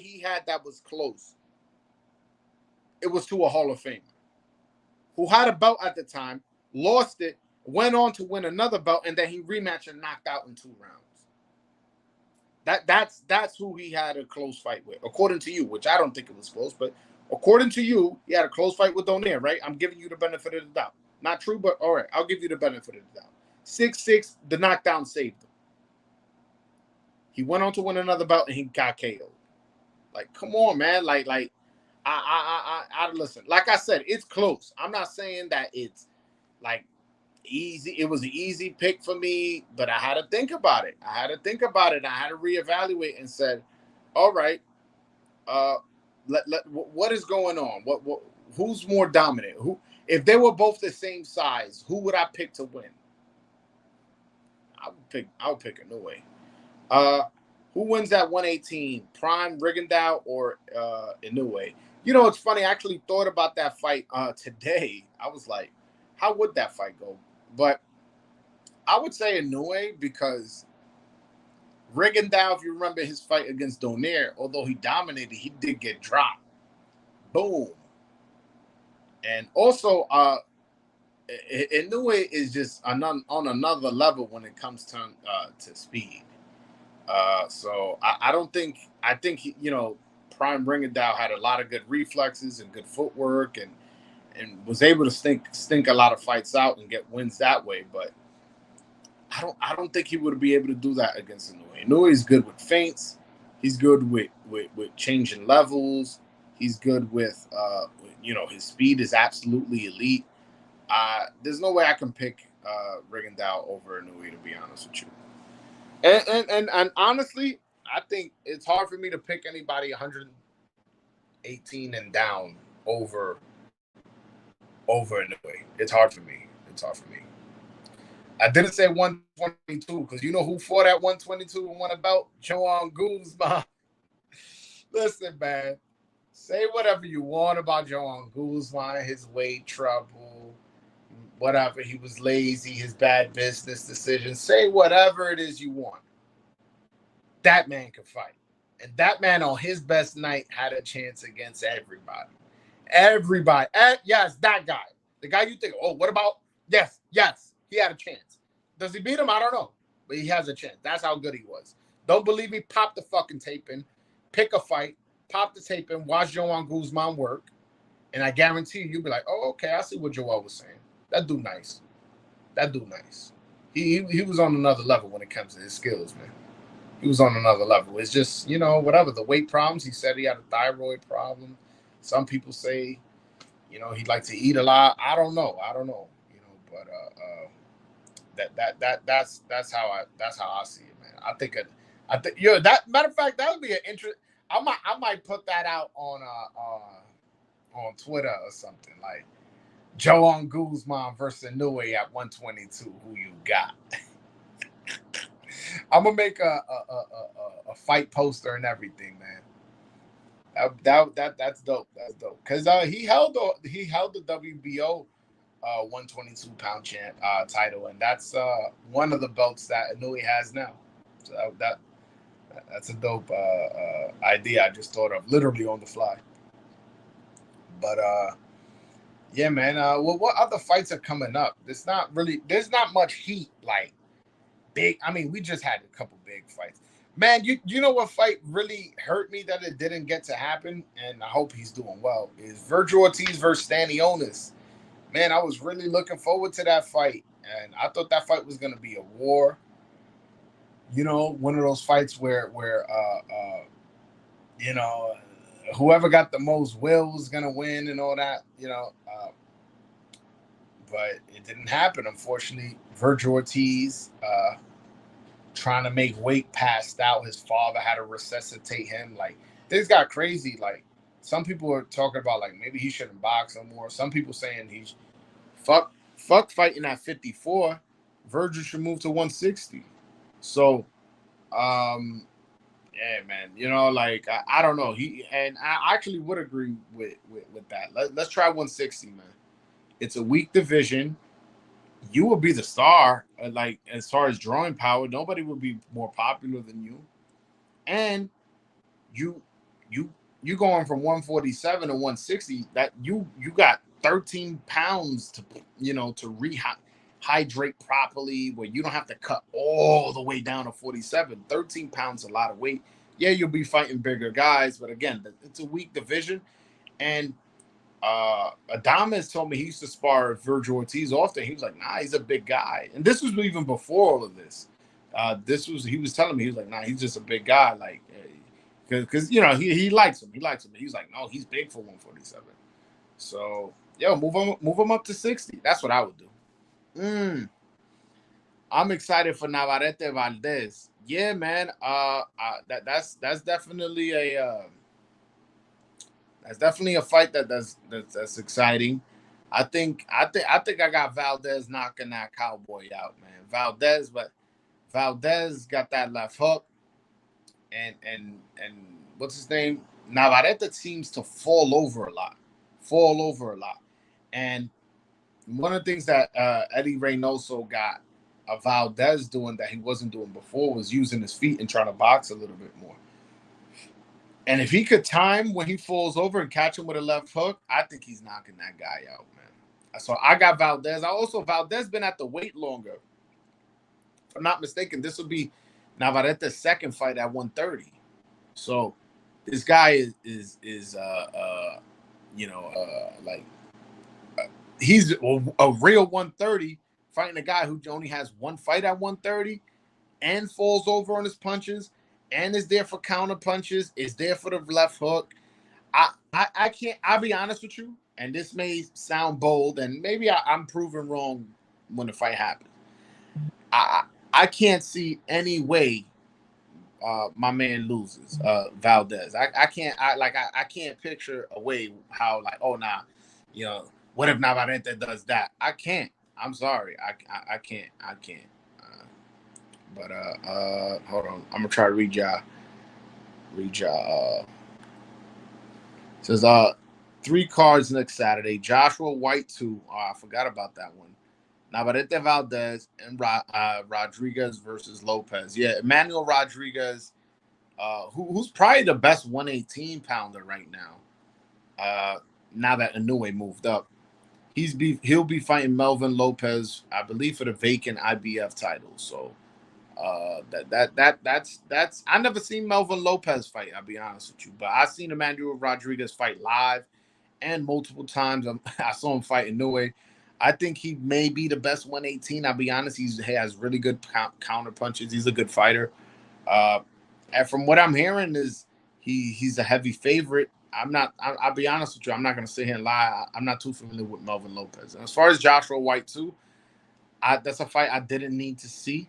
he had that was close, it was to a Hall of Famer who had a belt at the time, lost it, went on to win another belt, and then he rematched and knocked out in 2 rounds. That's who he had a close fight with, according to you, which I don't think it was close, but according to you, he had a close fight with Donaire, right? I'm giving you the benefit of the doubt. Not true, but all right, I'll give you the benefit of the doubt. 6-6, the knockdown saved him. He went on to win another belt and he got KO'd. Like, come on, man. Like, I listen. Like I said, it's close. I'm not saying that it's like easy. It was an easy pick for me, but I had to think about it. I had to reevaluate and said, all right, what is going on? Who's more dominant? If they were both the same size, who would I pick to win? I would pick Inouye. Who wins that 118? Prime Rigondeaux or Inouye? You know, it's funny. I actually thought about that fight today. I was like, how would that fight go? But I would say Inouye because Rigondeaux, if you remember his fight against Donaire, although he dominated, he did get dropped. Boom. And also, Inouye is just on another level when it comes to speed. So I don't think I think he, Prime Rigondeaux had a lot of good reflexes and good footwork and was able to stink a lot of fights out and get wins that way. But I don't think he would be able to do that against Inouye. Inouye is good with feints. He's good with changing levels. He's good with his speed is absolutely elite. There's no way I can pick Rigondeaux over Inouye, to be honest with you. And honestly, I think it's hard for me to pick anybody 118 and down over Inouye. It's hard for me. I didn't say 122 because you know who fought at 122 and won a belt? Joan Guzman. Listen, man. Say whatever you want about Joan Guzman, his weight trouble, whatever. He was lazy, his bad business decisions. Say whatever it is you want. That man could fight. And that man on his best night had a chance against everybody. Everybody. Yes, that guy. The guy you think, oh, what about? Yes, he had a chance. Does he beat him? I don't know. But he has a chance. That's how good he was. Don't believe me? Pop the fucking tape in. Pick a fight. Pop the tape in. Watch Joan Guzman work. And I guarantee you'll be like, oh, okay, I see what Joel was saying. That dude nice. He was on another level when it comes to his skills, man. He was on another level. It's just, whatever. The weight problems. He said he had a thyroid problem. Some people say, he'd like to eat a lot. I don't know. But that's how I see it, man. I think that matter of fact, that would be an interest. I might put that out on Twitter or something like Joan Guzman versus Inouye at 122. Who you got? I'm gonna make a fight poster and everything, man. That's dope. That's dope. Cause he held the WBO 122 pound champ title, and that's one of the belts that Inouye has now. So that's a dope idea I just thought of, literally on the fly. But yeah, man. Well, what other fights are coming up? There's not much heat like big. I mean, we just had a couple big fights. Man, you know what fight really hurt me that it didn't get to happen, and I hope he's doing well. Is Virgil Ortiz versus Stanionis. Man, I was really looking forward to that fight, and I thought that fight was going to be a war. You know, one of those fights where you know whoever got the most will was going to win and all that. But it didn't happen. Unfortunately, Virgil Ortiz trying to make weight passed out. His father had to resuscitate him. Like this got crazy. Like some people are talking about like maybe he shouldn't box no more. Some people saying he's fuck fighting at 54. Virgil should move to 160. So yeah, man. Like I don't know. I actually would agree with that. Let's try 160, man. It's a weak division. You will be the star. Like as far as drawing power, nobody would be more popular than you. And you you you going from 147 to 160. That you got 13 pounds to rehydrate properly, where you don't have to cut all the way down to 47. 13 pounds, a lot of weight. Yeah, you'll be fighting bigger guys, but again, it's a weak division. And Adames told me he used to spar Virgil Ortiz often. He was like, nah, he's a big guy. And this was even before all of this. He was telling me, he was like, nah, he's just a big guy. Like, because he likes him. He likes him. He was like, no, he's big for 147. So, move him up to 60. That's what I would do. I'm excited for Navarrete Valdez. Yeah, man. That's definitely a fight that's exciting. I think I got Valdez knocking that cowboy out, man. Valdez got that left hook, and what's his name? Navarrete seems to fall over a lot, and one of the things that Eddie Reynoso got Valdez doing that he wasn't doing before was using his feet and trying to box a little bit more. And if he could time when he falls over and catch him with a left hook, I think he's knocking that guy out, man. So I got Valdez. Valdez been at the weight longer. If I'm not mistaken, this will be Navarrete's second fight at 130. So this guy like he's a real 130 fighting a guy who only has one fight at 130 and falls over on his punches and is there for counter punches, is there for the left hook. I can't. I'll be honest with you, and this may sound bold, and maybe I'm proven wrong when the fight happens. I can't see any way my man loses Valdez. I can't. I can't picture a way how like what if Navarrete does that? I can't. I'm sorry. I can't. But hold on. I'm gonna try to read y'all. Says 3 cards next Saturday. Joshua White 2. Oh, I forgot about that one. Navarrete Valdez and Rodriguez versus Lopez. Yeah, Emmanuel Rodriguez, who's probably the best 118 pounder right now. Now that Inouye moved up, he'll be fighting Melvin Lopez, I believe, for the vacant IBF title. So. That's I never seen Melvin Lopez fight. I'll be honest with you, but I seen Emmanuel Rodriguez fight live and multiple times. I saw him fight Inoue. I think he may be the best 118. I'll be honest, he has really good counter punches. He's a good fighter. And from what I'm hearing is he's a heavy favorite. I'll be honest with you. I'm not going to sit here and lie. I'm not too familiar with Melvin Lopez. And as far as Joshua White too, that's a fight I didn't need to see.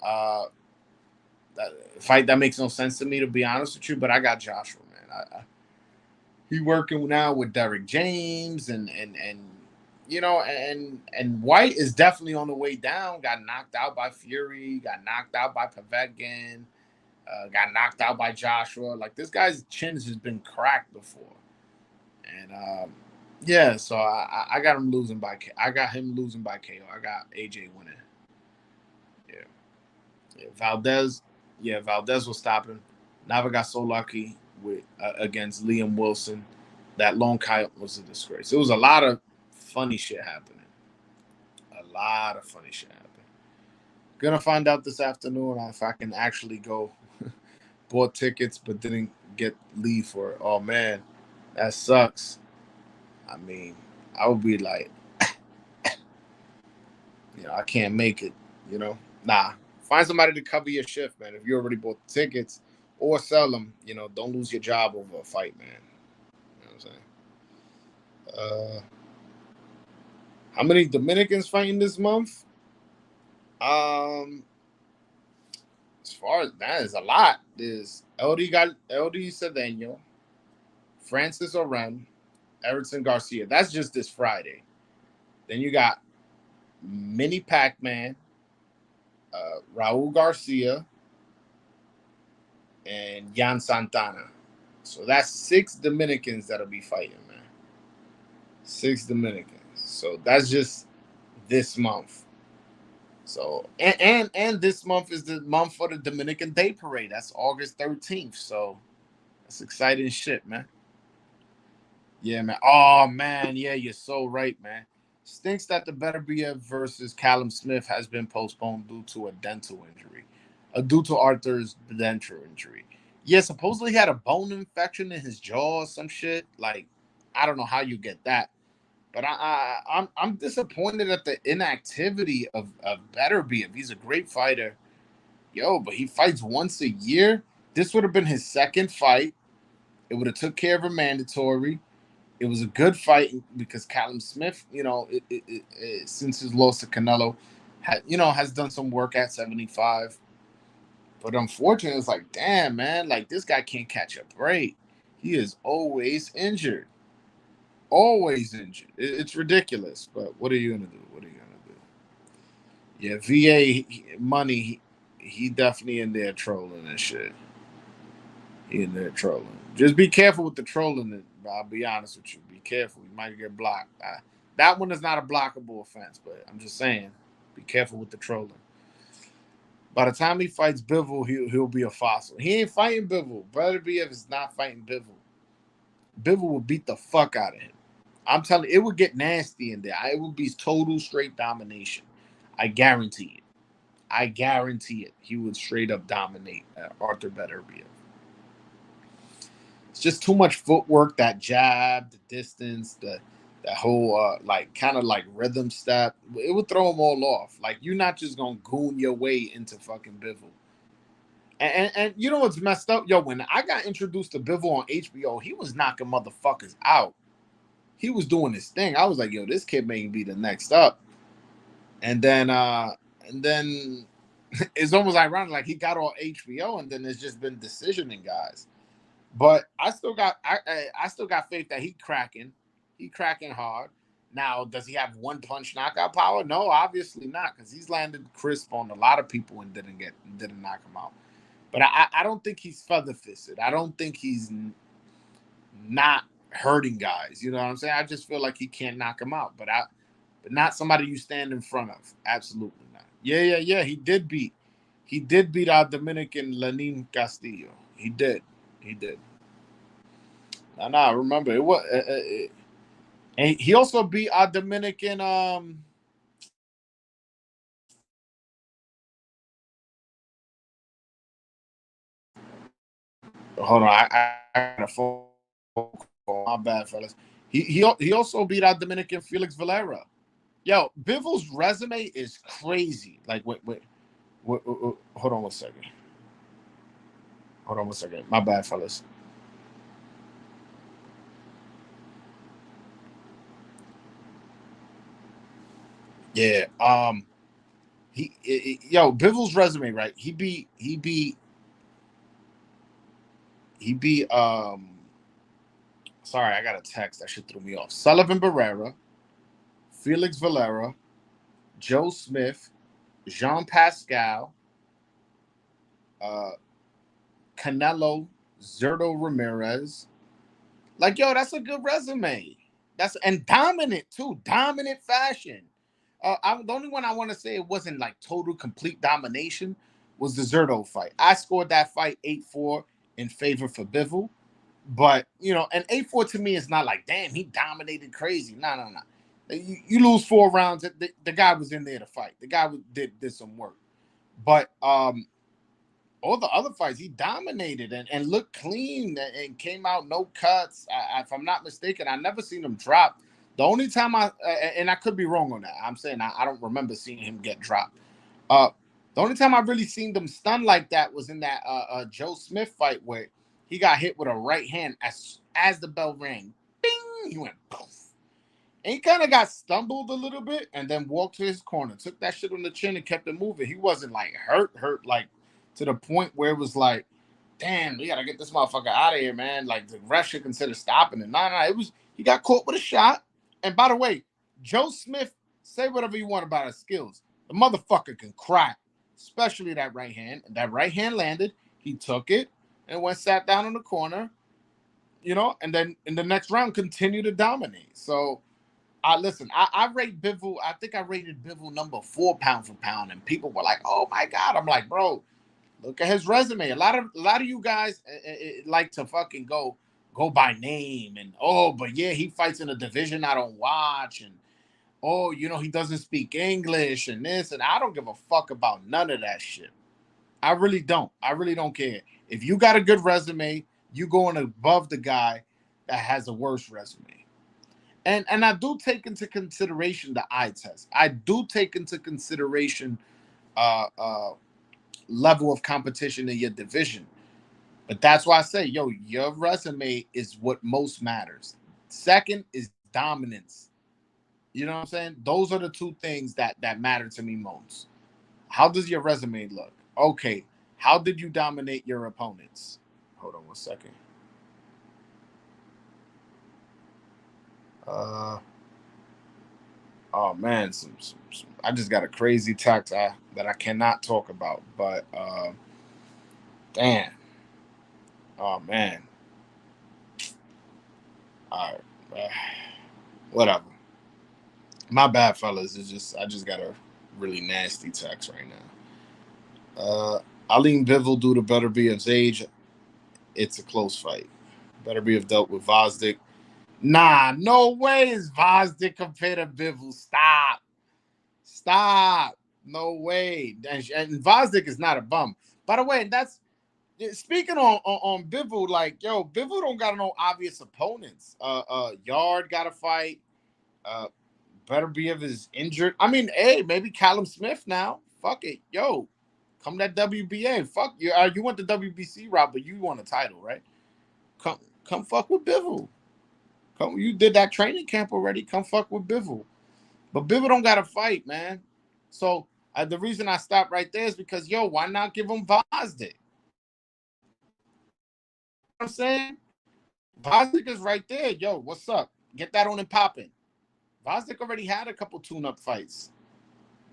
That fight that makes no sense to me, to be honest with you, but I got Joshua, man. He working now with Derek James and White is definitely on the way down. Got knocked out by Fury, got knocked out by Povetkin. Got knocked out by Joshua. Like this guy's chin has been cracked before, and yeah. So I got him losing by I got him losing by KO. I got AJ winning. Yeah, yeah. Valdez. Yeah, Valdez was stopping. Never got so lucky with against Liam Wilson. That long coyote was a disgrace. It was a lot of funny shit happening. A lot of funny shit happening. Gonna find out this afternoon if I can actually go. Bought tickets but didn't get leave for it. Oh man, that sucks. I mean, I would be like, I can't make it. Nah. Find somebody to cover your shift, man. If you already bought the tickets or sell them, don't lose your job over a fight, man. You know what I'm saying? How many Dominicans fighting this month? Um, as far as that is a lot. There's LD Cedeno, Francis Oren, Eridson Garcia. That's just this Friday. Then you got Mini Pac-Man, Raul Garcia, and Jan Santana. So that's 6 Dominicans that'll be fighting, man. 6 Dominicans. So that's just this month. So and this month is the month for the Dominican Day Parade. That's August 13th. So that's exciting shit, man. Yeah, man. Oh man, yeah, you're so right, man. Stinks that the Beterbiev versus Callum Smith has been postponed due to a dental injury. Due to Arthur's dental injury. Yeah, supposedly he had a bone infection in his jaw or some shit. Like, I don't know how you get that. But I'm disappointed at the inactivity of Beterbiev. He's a great fighter. Yo, but he fights once a year. This would have been his second fight. It would have took care of a mandatory. It was a good fight because Callum Smith, since his loss to Canelo, has done some work at 75. But unfortunately, it's like, damn, man, like this guy can't catch a break. He is always injured. Always injured. It's ridiculous. But what are you gonna do? What are you gonna do? Yeah, VA money. He definitely in there trolling and shit. He in there trolling. Just be careful with the trolling. I'll be honest with you. Be careful. You might get blocked. That one is not a blockable offense, but I'm just saying, be careful with the trolling. By the time he fights Bivol, he'll be a fossil. He ain't fighting Bivol. Beterbiev is not fighting Bivol. Bivol will beat the fuck out of him. I'm telling you, it would get nasty in there. It would be total straight domination. I guarantee it. I guarantee it. He would straight up dominate Arthur Beterbiev. It's just too much footwork, that jab, the distance, that whole like kind of like rhythm step. It would throw them all off. Like you're not just gonna goon your way into fucking Bivol. And you know what's messed up? Yo, when I got introduced to Bivol on HBO, he was knocking motherfuckers out. He was doing his thing. I was like, yo, this kid may be the next up. And then it's almost ironic, like he got on HBO and then there's just been decisioning guys. But I still got faith that he cracking hard. Now, does he have one punch knockout power? No, obviously not, because he's landed crisp on a lot of people and didn't knock him out. But I don't think he's feather fisted. I don't think he's not hurting guys. You know what I'm saying? I just feel like he can't knock him out. But not somebody you stand in front of. Absolutely not. Yeah. He did beat our Dominican Lenin Castillo. He did. Nah. Remember it was. And he also beat our Dominican. Hold on, I got a phone call. My bad, fellas. He also beat our Dominican Felix Valera. Yo, Bivol's resume is crazy. Like, wait, hold on one second. My bad, fellas. Yeah. Bivol's resume, right? He beat. Sorry, I got a text that shit threw me off. Sullivan Barrera, Felix Valera, Joe Smith, Jean Pascal, uh, Canelo, Zerto Ramirez. Like, yo, that's a good resume. That's and dominant too, dominant fashion. The only one I want to say it wasn't like total complete domination was the Zerto fight. I scored that fight 8-4 in favor for Bivol. But and 8-4 to me is not like, damn, he dominated crazy. No, no, no. You lose 4 rounds. The guy was in there to fight. The guy did some work. But all the other fights, he dominated and looked clean and came out no cuts. If I'm not mistaken, I never seen him drop. The only time and I could be wrong on that. I'm saying I don't remember seeing him get dropped. The only time I really seen them stunned like that was in that Joe Smith fight where he got hit with a right hand as the bell rang. Bing! He went poof. And he kind of got stumbled a little bit and then walked to his corner, took that shit on the chin and kept it moving. He wasn't like hurt, like to the point where it was like, damn, we got to get this motherfucker out of here, man. Like the ref should consider stopping it. No, it was, he got caught with a shot. And by the way, Joe Smith, say whatever you want about his skills. The motherfucker can crack, especially that right hand. And that right hand landed. He took it and went sat down in the corner, and then in the next round continued to dominate. So, listen, I rate Bivol. I think I rated Bivol number 4 pound for pound, and people were like, "Oh my god!" I'm like, bro, look at his resume. A lot of you guys like to fucking go by name and but yeah, he fights in a division I don't watch, and he doesn't speak English and this, and I don't give a fuck about none of that shit. I really don't. I really don't care. If you got a good resume, you going above the guy that has a worse resume. And I do take into consideration the eye test. I do take into consideration level of competition in your division. But that's why I say, your resume is what most matters. Second is dominance. You know what I'm saying? Those are the 2 things that matter to me most. How does your resume look? Okay. How did you dominate your opponents? Hold on 1 second. Oh man, some I just got a crazy text that I cannot talk about. But damn. Oh man. All right. Whatever. My bad, fellas. I just got a really nasty text right now. Alim Bivol due to better be of age. It's a close fight. Better be have dealt with Vosdick. Nah, no way is Vosdick compared to Bivol. Stop. No way. And Vosdick is not a bum. By the way, that's speaking on Bivol, like, Bivol don't got no obvious opponents. Yard got a fight. Better be if is injured. I mean, hey, maybe Callum Smith now. Fuck it. Come that WBA. Fuck you. You want the WBC route, but you want a title, right? Come fuck with Bivol. You did that training camp already. Come fuck with Bivol. But Bivol don't got to fight, man. So the reason I stopped right there is because, why not give him Vosdick? You know what I'm saying? Vosdick is right there. What's up? Get that on and popping. Vosdick already had a couple tune-up fights.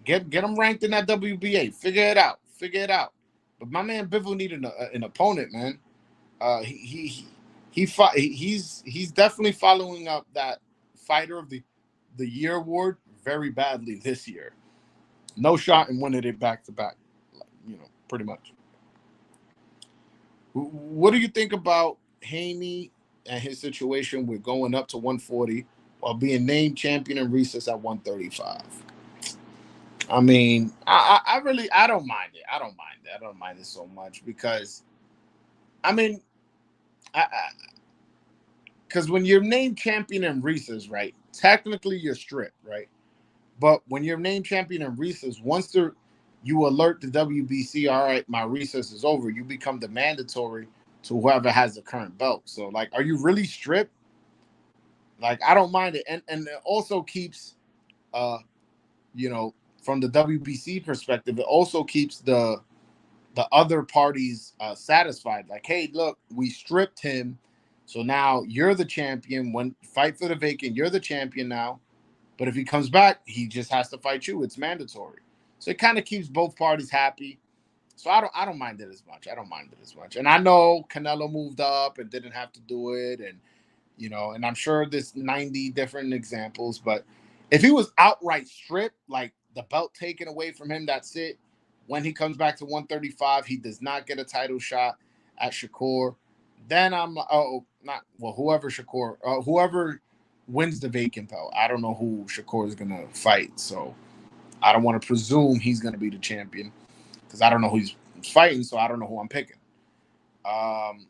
Get him ranked in that WBA. Figure it out. But my man Bivol needed an opponent, man. He's definitely following up that Fighter of the Year award very badly this year. No shot and winning it back to back, pretty much. What do you think about Haney and his situation with going up to 140 while being named champion in recess at 135? I mean, I really don't mind it. I don't mind it so much because, I mean, because when you're named champion in recess, right, technically you're stripped, right? But when you're named champion in recess, once you alert the WBC, all right, my recess is over, you become the mandatory to whoever has the current belt. So, like, are you really stripped? Like, I don't mind it. And it also keeps, from the WBC perspective, it also keeps the other parties satisfied. Like, hey, look, we stripped him. So now you're the champion. When fight for the vacant, you're the champion now. But if he comes back, he just has to fight you. It's mandatory. So it kind of keeps both parties happy. So I don't mind it as much. I don't mind it as much. And I know Canelo moved up and didn't have to do it, and and I'm sure there's 90 different examples, but if he was outright stripped, like the belt taken away from him, that's it. When he comes back to 135, he does not get a title shot at Shakur. Then I'm not well, whoever wins the vacant belt. I don't know who Shakur is gonna fight, so I don't want to presume he's gonna be the champion because I don't know who he's fighting, so I don't know who I'm picking. Um,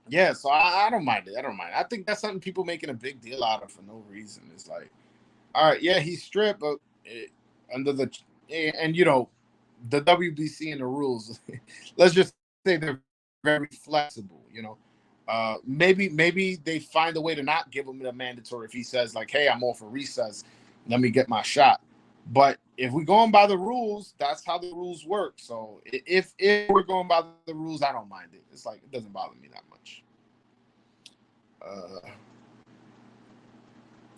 yeah, so I don't mind it. I don't mind. I think that's something people making a big deal out of for no reason. It's like, all right, yeah, he's stripped, but under the and the WBC and the rules. Let's just say they're very flexible. Maybe they find a way to not give him the mandatory if he says like, hey, I'm off for recess, let me get my shot. But if we're going by the rules, that's how the rules work. So if we're going by the rules, I don't mind it. It's like it doesn't bother me that much. Uh,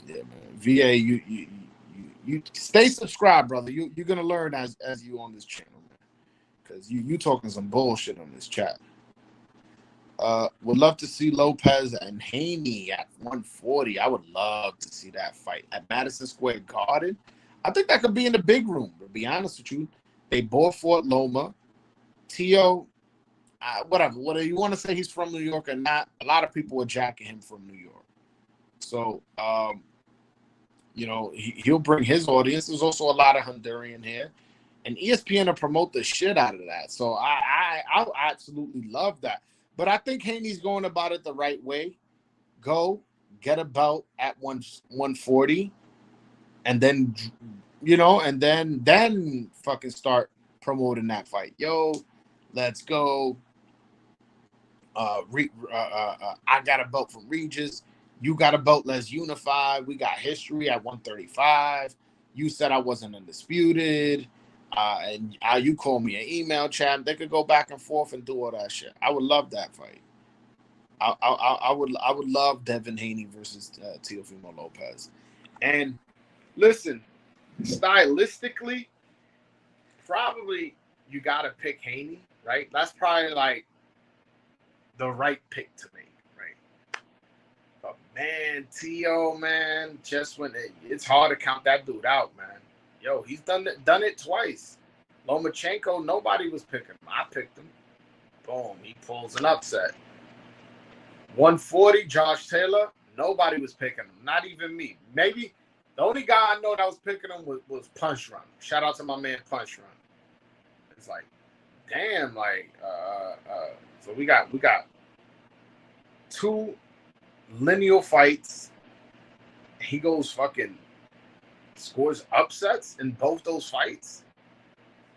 yeah, man. VA, you stay subscribed, brother. You're gonna learn as you on this channel, man. Because you talking some bullshit on this chat. Would love to see Lopez and Haney at 140. I would love to see that fight at Madison Square Garden. I think that could be in the big room, to be honest with you. They both fought Loma. Tio, whatever. Whether you want to say he's from New York or not, a lot of people are jacking him from New York. So, he'll bring his audience. There's also a lot of Honduran here. And ESPN will promote the shit out of that. So I absolutely love that. But I think Haney's going about it the right way. Go get a belt at 140, and then then fucking start promoting that fight. Yo, let's go. I got a belt from Regis. You got a belt. Let's unify. We got history at 135. You said I wasn't undisputed. And you call me an email chat. They could go back and forth and do all that shit. I would love that fight. I would love Devin Haney versus Teofimo Lopez. And listen, stylistically, probably you got to pick Haney, right? That's probably like the right pick to make, right? But man, Tio, man, just when it's hard to count that dude out, man. Yo, he's done it twice. Lomachenko, nobody was picking him. I picked him. Boom, he pulls an upset. 140, Josh Taylor, nobody was picking him. Not even me. Maybe the only guy I know that was picking him was Punch Run. Shout out to my man Punch Run. It's like, damn, like, so we got two lineal fights. He goes fucking scores upsets in both those fights.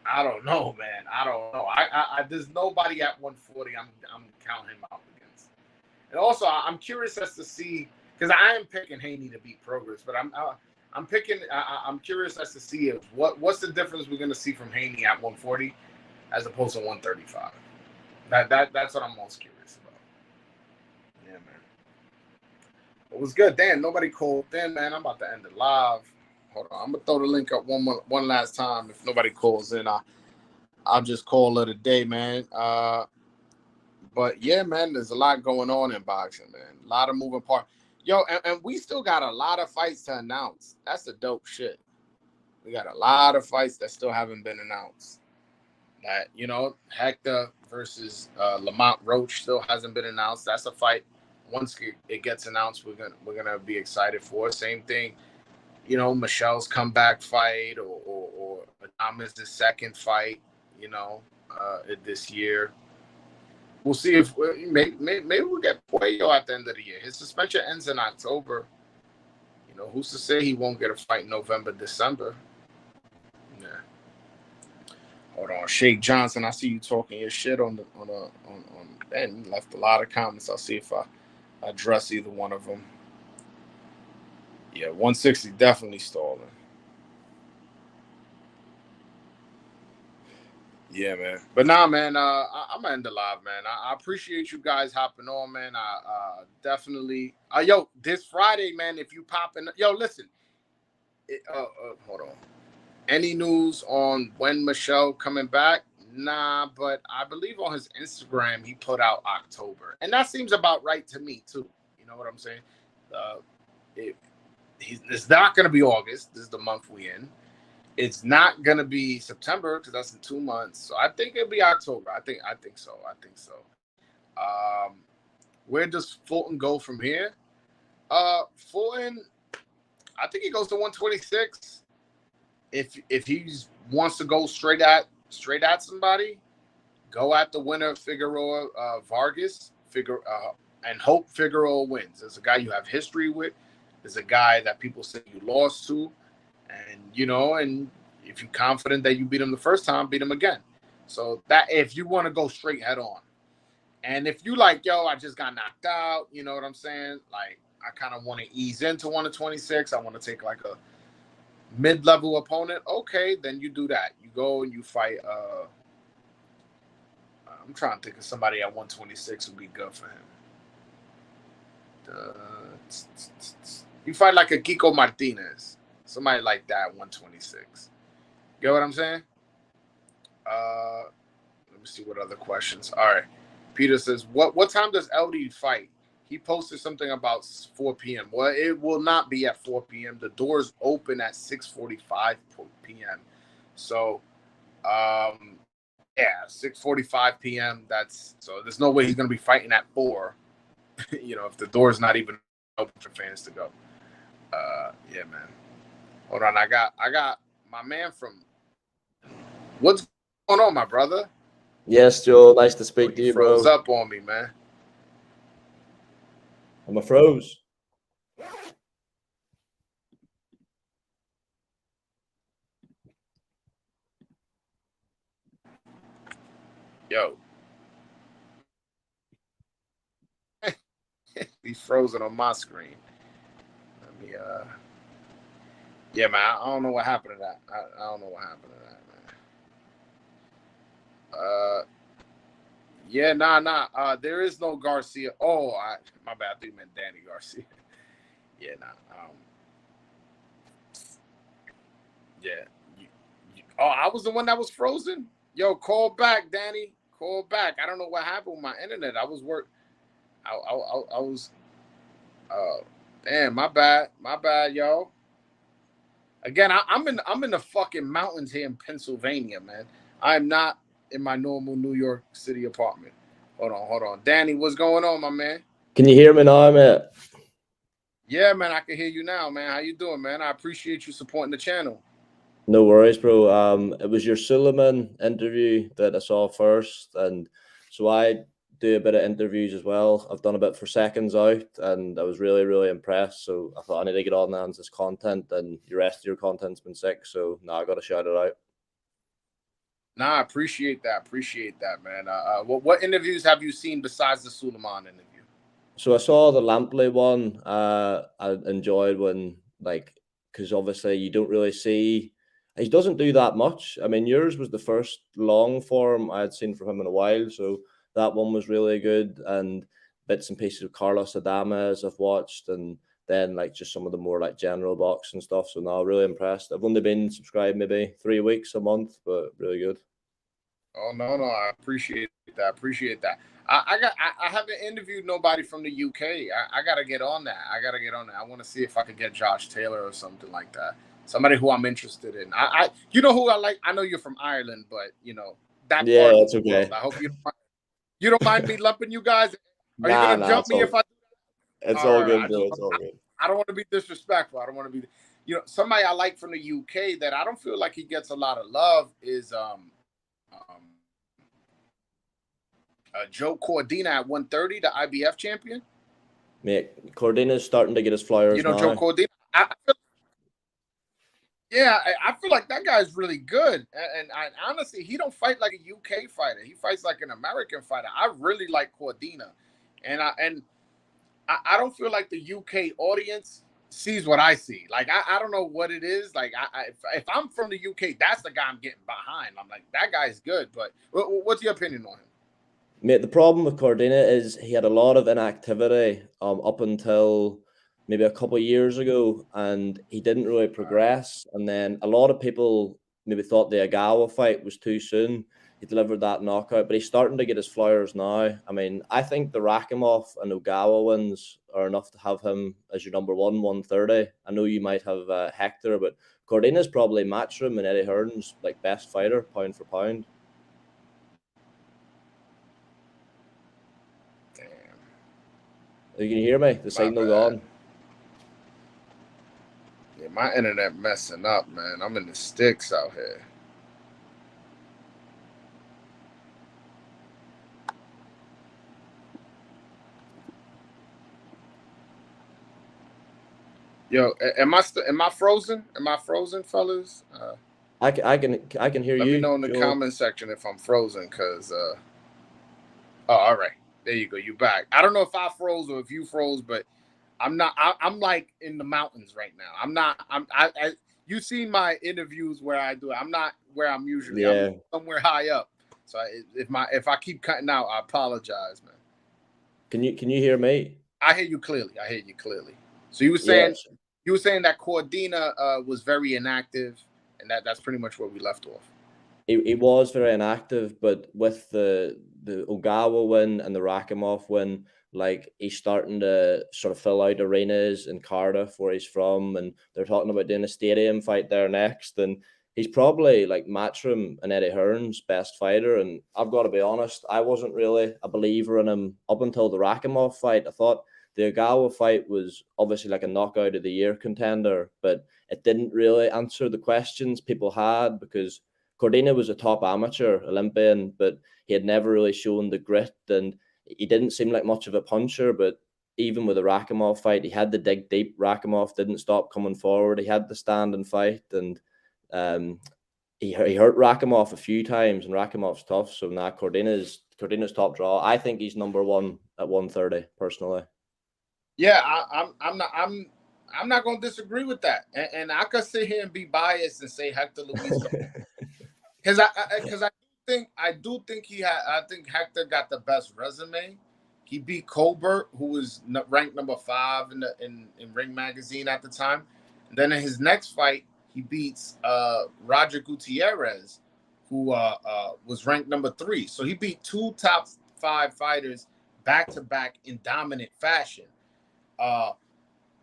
I don't know, man. I don't know. I there's nobody at 140 I'm counting him out against. And also, I'm curious as to see, because I am picking Haney to beat Progress, but I'm curious as to see if what's the difference we're gonna see from Haney at 140 as opposed to 135. That's what I'm most curious about. Yeah, man. It was good. Damn, nobody called in, man. I'm about to end it live. Hold on, I'm gonna throw the link up one last time. If nobody calls in, I'll just call it a day, man. But yeah, man, there's a lot going on in boxing, man. A lot of moving parts. Yo, and we still got a lot of fights to announce. That's the dope shit. We got a lot of fights that still haven't been announced. That Hector versus Lamont Roach still hasn't been announced. That's a fight. Once it gets announced, we're gonna be excited for. Same thing. Michelle's comeback fight or Adames' second fight, this year. We'll see if maybe we'll get Puello at the end of the year. His suspension ends in October. Who's to say he won't get a fight in November, December? Yeah. Hold on, Shake Johnson. I see you talking your shit on. And you left a lot of comments. I'll see if I address either one of them. Yeah, 160 definitely stalling. Yeah, man. But nah, man, I'm gonna end the live, man. I appreciate you guys hopping on, man. I definitely yo, this Friday, man, if you pop in, yo, listen. Hold on. Any news on when Michelle coming back? Nah, but I believe on his Instagram he put out October, and that seems about right to me too. You know what I'm saying? Uh, it, it's not going to be August. This is the month we in. It's not going to be September because that's in 2 months. So I think it'll be October. I think so. Um, where does Fulton go from here? Fulton, I think he goes to 126. If he wants to go straight at somebody, go at the winner Figueroa Vargas and hope Figueroa wins. There's a guy you have history with. There's a guy that people say you lost to, and and if you're confident that you beat him the first time, beat him again. So that if you want to go straight head on, and if you like, yo, I just got knocked out, you know what I'm saying? Like I kind of want to ease into 126. I want to take like a mid-level opponent. Okay, then you do that. You go and you fight. I'm trying to think of somebody at 126 would be good for him. You fight like a Kiko Martinez, somebody like that at 126. Get what I'm saying? Let me see what other questions. All right. Peter says, what time does LD fight? He posted something about 4 p.m. Well, it will not be at 4 p.m. The doors open at 6:45 p.m. So, yeah, 6:45 p.m. So there's no way he's going to be fighting at 4. If the door's not even open for fans to go. Yeah, man. Hold on, I got my man from. What's going on, my brother? Yes, Joe. Nice to speak to you, bro. Froze up on me, man. I'm a froze. Yo. He's frozen on my screen. Let me yeah, man, I don't know what happened to that. I don't know what happened to that, man. Yeah, nah. There is no Garcia. Oh, my bad. I think you meant Danny Garcia. Yeah, nah. Yeah. I was the one that was frozen. Yo, call back, Danny. Call back. I don't know what happened with my internet. I was I was. Damn, my bad, yo. Again, I'm in the fucking mountains here in Pennsylvania, man. I'm not in my normal New York City apartment. Hold on. Danny, what's going on, my man? Can you hear me now, mate? Yeah, man, I can hear you now, man. How you doing, man? I appreciate you supporting the channel. No worries, bro. It was your Suleiman interview that I saw first, and so I do a bit of interviews as well. I've done a bit for Seconds Out, and I was really, really impressed. So I thought I need to get on and this content, and the rest of your content's been sick. So now I got to shout it out. Nah, I appreciate that, man. What interviews have you seen besides the Suleiman interview? So I saw the Lampley one. I enjoyed when, because obviously you don't really see. He doesn't do that much. I mean, yours was the first long form I had seen from him in a while, so that one was really good. And bits and pieces of Carlos Adames I've watched, and then just some of the more general box and stuff. So now really impressed. I've only been subscribed maybe 3 weeks, a month, but really good. Oh no, I appreciate that. I haven't interviewed nobody from the UK. I gotta get on that. I want to see if I could get Josh Taylor or something like that. Somebody who I'm interested in. You know who I like? I know you're from Ireland, but that yeah, part of that's the okay. world. I hope you don't mind me lumping you guys. Are you gonna jump me if I? It's all good, bro. It's all good. I don't want to be disrespectful. I don't want to be. Somebody I like from the UK that I don't feel like he gets a lot of love is Joe Cordina at 130, the IBF champion. Mate, Cordina's starting to get his flyers now. Joe Cordina. I feel like that guy's really good. And honestly, he don't fight like a UK fighter. He fights like an American fighter. I really like Cordina. And I don't feel like the UK audience sees what I see. Like, I don't know what it is. Like, if I'm from the UK, that's the guy I'm getting behind. I'm like, that guy's good. But what's your opinion on him? Mate, the problem with Cordina is he had a lot of inactivity up until maybe a couple of years ago, and he didn't really progress. And then a lot of people maybe thought the Agawa fight was too soon. He delivered that knockout, but he's starting to get his flowers now. I mean, I think the Rakimov and Ogawa wins are enough to have him as your number 130. I know you might have Hector, but Cordina's probably Matchroom and Eddie Hearn's like best fighter, pound for pound. Damn. You can hear me? The signal gone. Yeah, my internet messing up, man. I'm in the sticks out here. Yo, am I frozen? Am I frozen, fellas? I can hear you. Let me know in the comment section if I'm frozen, cause oh, all right, there you go. You back. I don't know if I froze or if you froze, but I'm not. I'm like in the mountains right now. I'm not. You see my interviews where I do it. I'm not where I'm usually. Yeah. I'm somewhere high up. So if I keep cutting out, I apologize, man. Can you hear me? I hear you clearly. So you were saying that Cordina was very inactive, and that's pretty much where we left off. He was very inactive, but with the Ogawa win and the Rakimov win, like he's starting to sort of fill out arenas in Cardiff where he's from, and they're talking about doing a stadium fight there next, and he's probably like Matchroom and Eddie Hearn's best fighter. And I've got to be honest, I wasn't really a believer in him up until the Rakimov fight. I thought the Ogawa fight was obviously like a knockout of the year contender, but it didn't really answer the questions people had because Cordina was a top amateur Olympian, but he had never really shown the grit, and he didn't seem like much of a puncher. But even with the Rakimov fight, he had to dig deep. Rakimov didn't stop coming forward. He had to stand and fight, and he hurt Rakimov a few times, and Rakimov's tough. So now Cordina's top draw. I think he's number one at 130 personally. Yeah, I'm not going to disagree with that, and I could sit here and be biased and say Hector Luis, because I do think Hector got the best resume. He beat Colbert, who was ranked number 5 in Ring Magazine at the time. And then in his next fight, he beats Roger Gutierrez, who was ranked number 3. So he beat 2 top 5 fighters back to back in dominant fashion.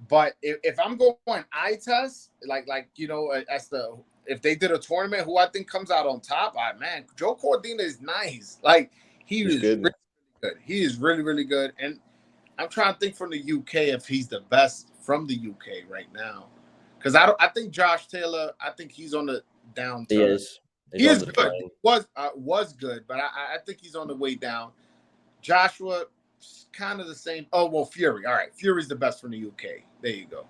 But if I'm going eye test, like if they did a tournament, who I think comes out on top, man, Joe Cordina is nice. Like he's good. Really good. He is really, really good. And I'm trying to think from the UK if he's the best from the UK right now, because I think Josh Taylor. I think he's on the downturn. He is. He is good. Was good, but I think he's on the way down. Joshua, kind of the same. Oh well, Fury. All right, Fury's the best from the UK. There you go.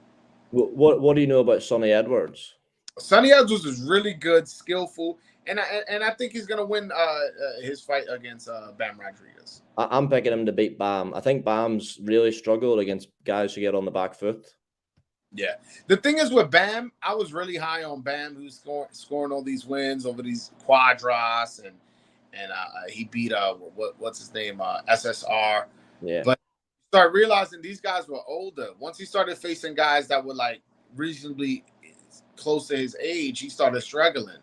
What do you know about Sonny Edwards? Sonny Edwards is really good, skillful, and I think he's gonna win his fight against Bam Rodriguez. I'm picking him to beat Bam. I think Bam's really struggled against guys who get on the back foot. Yeah, the thing is with Bam, I was really high on Bam, who's scoring all these wins over these Quadras, and he beat what's his name SSR. Yeah, but start realizing these guys were older. Once he started facing guys that were like reasonably close to his age, he started struggling.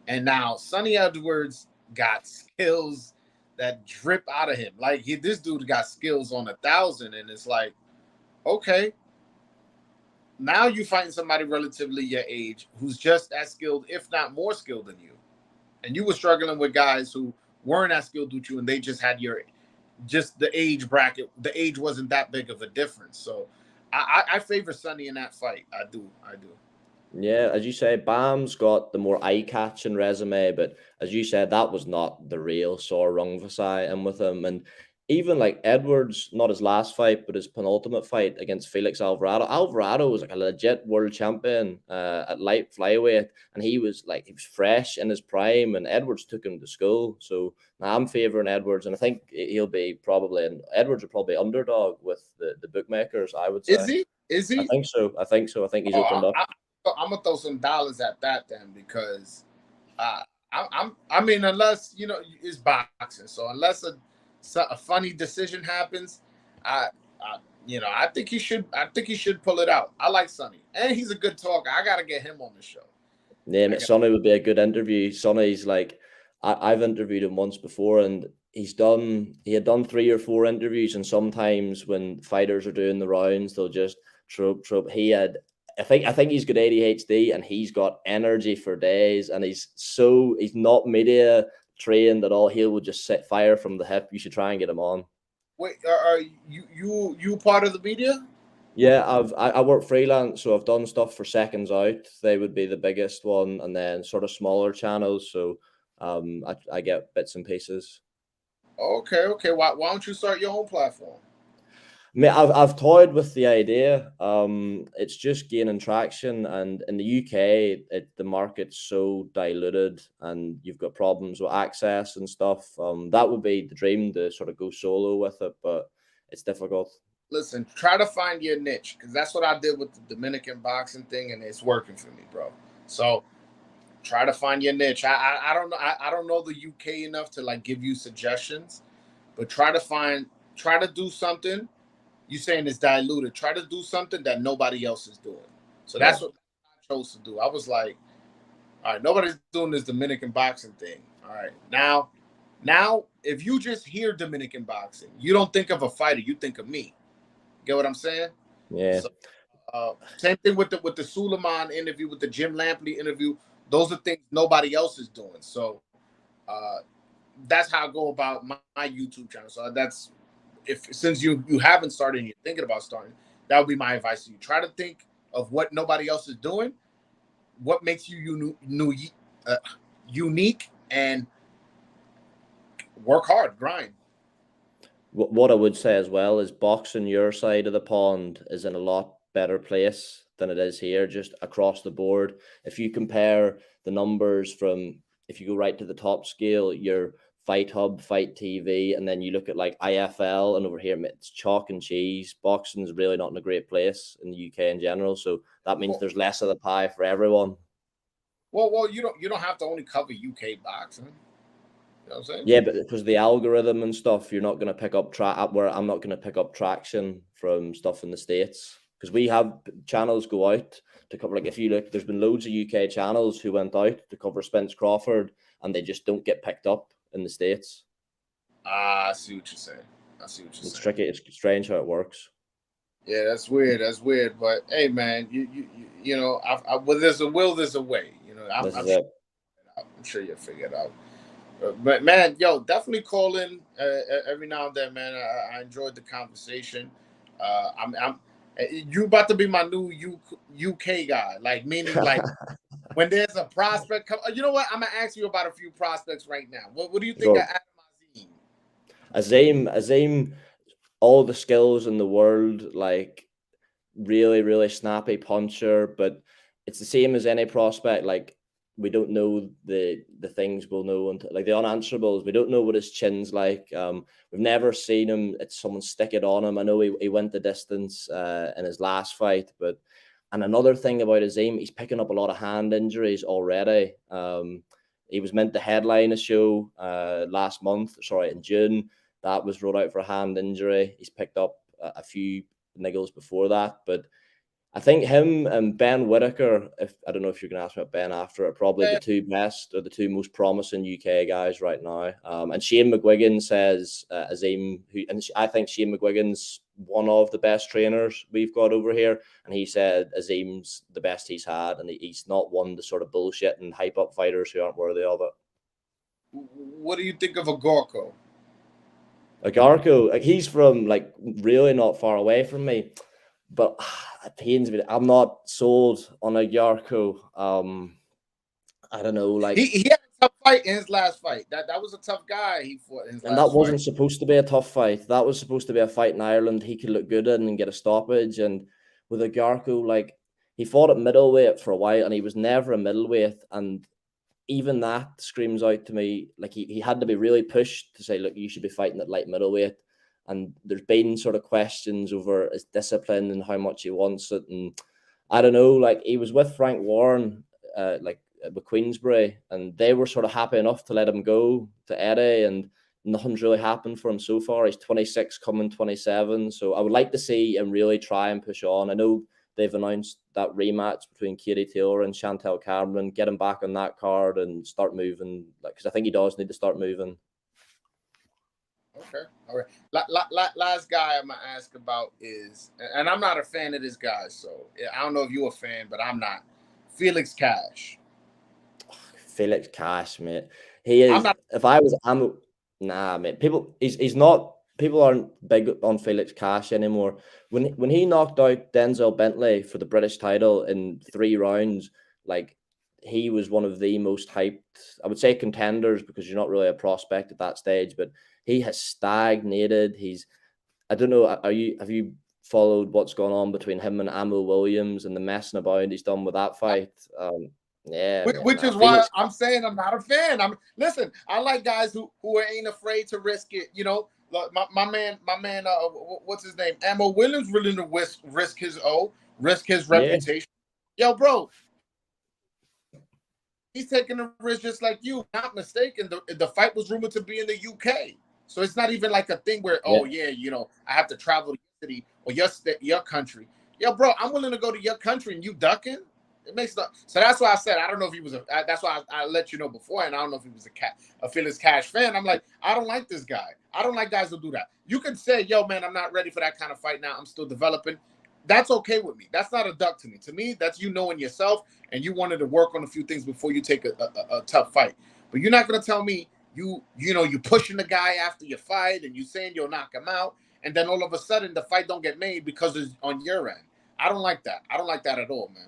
And now Sonny Edwards got skills that drip out of him. Like this dude got skills on 1,000, and it's like, okay, now you're fighting somebody relatively your age who's just as skilled, if not more skilled than you. And you were struggling with guys who weren't as skilled with you, and they just had just the age bracket. The age wasn't that big of a difference. So I favor Sonny in that fight. I do. Yeah, as you say, Bam's got the more eye-catching resume, but as you said, that was not the real Sor Rungvisai in with him. And even like Edwards, not his last fight, but his penultimate fight against Felix Alvarado. Alvarado was like a legit world champion at light flyweight, and he was fresh in his prime, and Edwards took him to school. So now I'm favoring Edwards, and I think Edwards will probably underdog with the bookmakers, I would say. Is he? I think so. I think he's opened up. I'm gonna throw some dollars at that then, because I mean, unless it's boxing, so unless a funny decision happens, I think he should pull it out. I like Sonny, and he's a good talker. I gotta get him on the show. Yeah, I got, Sonny would be a good interview. Sonny's like, I've interviewed him once before, and he had done 3 or 4 interviews, and sometimes when fighters are doing the rounds, they'll just trope. I think he's got ADHD, and he's got energy for days, and he's not media trained at all. He will just set fire from the hip. You should try and get him on. wait, are you part of the media? Yeah, I work freelance, so I've done stuff for Seconds Out. They would be the biggest one, and then sort of smaller channels. So, I get bits and pieces. Okay, okay. Why don't you start your own platform? I mean, I've toyed with the idea. It's just gaining traction, and in the UK, the market's so diluted, and you've got problems with access and stuff. That would be the dream to sort of go solo with it, but it's difficult. Listen, try to find your niche because that's what I did with the Dominican boxing thing, and it's working for me, bro. So try to find your niche. I don't know. I don't know the UK enough to like give you suggestions, but try to do something. You saying it's diluted. Try to do something that nobody else is doing. So Yeah. that's what I chose to do. I was like, all right, nobody's doing this Dominican boxing thing. All right, now if you just hear Dominican boxing, you don't think of a fighter. You think of me. Get what I'm saying? Yeah. So same thing with the Suleiman interview, with the Jim Lampley interview. Those are things nobody else is doing. So uh, that's how I go about my YouTube channel. So that's if since you haven't started and you're thinking about starting, that would be my advice to you. Try to think of what nobody else is doing, what makes you unique, and work hard, grind. What I would say as well is boxing your side of the pond is in a lot better place than it is here, just across the board. If you compare the numbers from, if you go right to the top scale, your Fight Hub, Fight TV, and then you look at like IFL, and over here it's chalk and cheese. Boxing's really not in a great place in the UK in general, so that means Well, there's less of the pie for everyone. well, you don't have to only cover UK boxing. You know what I'm saying? Yeah, but because the algorithm and stuff, you're not going to pick up where I'm not going to pick up traction from stuff in the States, because we have channels go out to cover. Like if you look, there's been loads of UK channels who went out to cover Spence Crawford, and they just don't get picked up in the States. Ah, I see what you're saying. I see what you're It's saying. tricky. It's strange how it works. Yeah, that's weird. That's weird. But hey, man, you know, well, there's a will, there's a way. You know, This is it. I'm sure you'll figure it out. But man, yo, definitely call in every now and then, man. I enjoyed the conversation. I'm you about to be my new UK guy, like meaning like when there's a prospect come. You know what? I'm gonna ask you about a few prospects right now. What do you think of Go. Adam Azim, all the skills in the world, like really, really snappy puncher, but it's the same as any prospect. Like we don't know the things we'll know until like the unanswerables. We don't know what his chin's like. We've never seen him. It's someone stick it on him. I know he went the distance in his last fight, but and another thing about his aim, he's picking up a lot of hand injuries already. He was meant to headline a show last month, sorry, in June. That was ruled out for a hand injury. He's picked up a few niggles before that, but I think him and Ben Whitaker, if I don't know if you're going to ask me about Ben after, are probably the two best or the two most promising UK guys right now. And Shane McGuigan says Azim, I think Shane McGuigan's one of the best trainers we've got over here, and he said Azim's the best he's had, and he's not one to sort of bullshit and hype up fighters who aren't worthy of it. What do you think of Agorko? Agarco, like he's from like really not far away from me, but it pains me. I'm not sold on Agarco. I don't know, like He had a tough fight in his last fight. That was a tough guy he fought in his and that last fight. wasn't supposed to be a tough fight. That was supposed to be a fight in Ireland he could look good in and get a stoppage. And with Agarco, like he fought at middleweight for a while and he was never a middleweight. And even that screams out to me like he had to be really pushed to say, look, you should be fighting at light middleweight. And there's been sort of questions over his discipline and how much he wants it. And I don't know, like he was with Frank Warren, with Queensbury, and they were sort of happy enough to let him go to Eddie, and nothing's really happened for him so far. He's 26, coming 27. So I would like to see him really try and push on. I know they've announced that rematch between Katie Taylor and Chantel Cameron. Get him back on that card and start moving, because I think he does need to start moving. Okay, all right. Last guy I'm gonna ask about is, and I'm not a fan of this guy, so I don't know if you're a fan, but I'm not. Felix Cash. Felix Cash, mate. He I'm is. not. Nah, mate. He's not. People aren't big on Felix Cash anymore. When he knocked out Denzel Bentley for the British title in 3 rounds, like, he was one of the most hyped, I would say, contenders, because you're not really a prospect at that stage, but he has stagnated. I don't know. Have you followed what's going on between him and Amo Williams and the messing about he's done with that fight? Yeah, Which man. is why I'm saying I'm not a fan. Listen. I like guys who ain't afraid to risk it. You know, my man. What's his name? Amo Williams willing to risk his reputation. Yo, bro, he's taking a risk just like you. Not mistaken. The fight was rumored to be in the UK, so it's not even like a thing where you know, I have to travel to your city or your country. Yo, bro, I'm willing to go to your country and you ducking. It makes no. So that's why I said I don't know if he was that's why I let you know before, and I don't know if he was a Felix Cash fan. I'm like, I don't like this guy. I don't like guys who do that. You can say, yo, man, I'm not ready for that kind of fight now. I'm still developing. That's okay with me. That's not a duck to me. To me, that's you knowing yourself and you wanted to work on a few things before you take a tough fight. But you're not gonna tell me you pushing the guy after your fight and you saying you'll knock him out, and then all of a sudden the fight don't get made because it's on your end. I don't like that. I don't like that at all, man.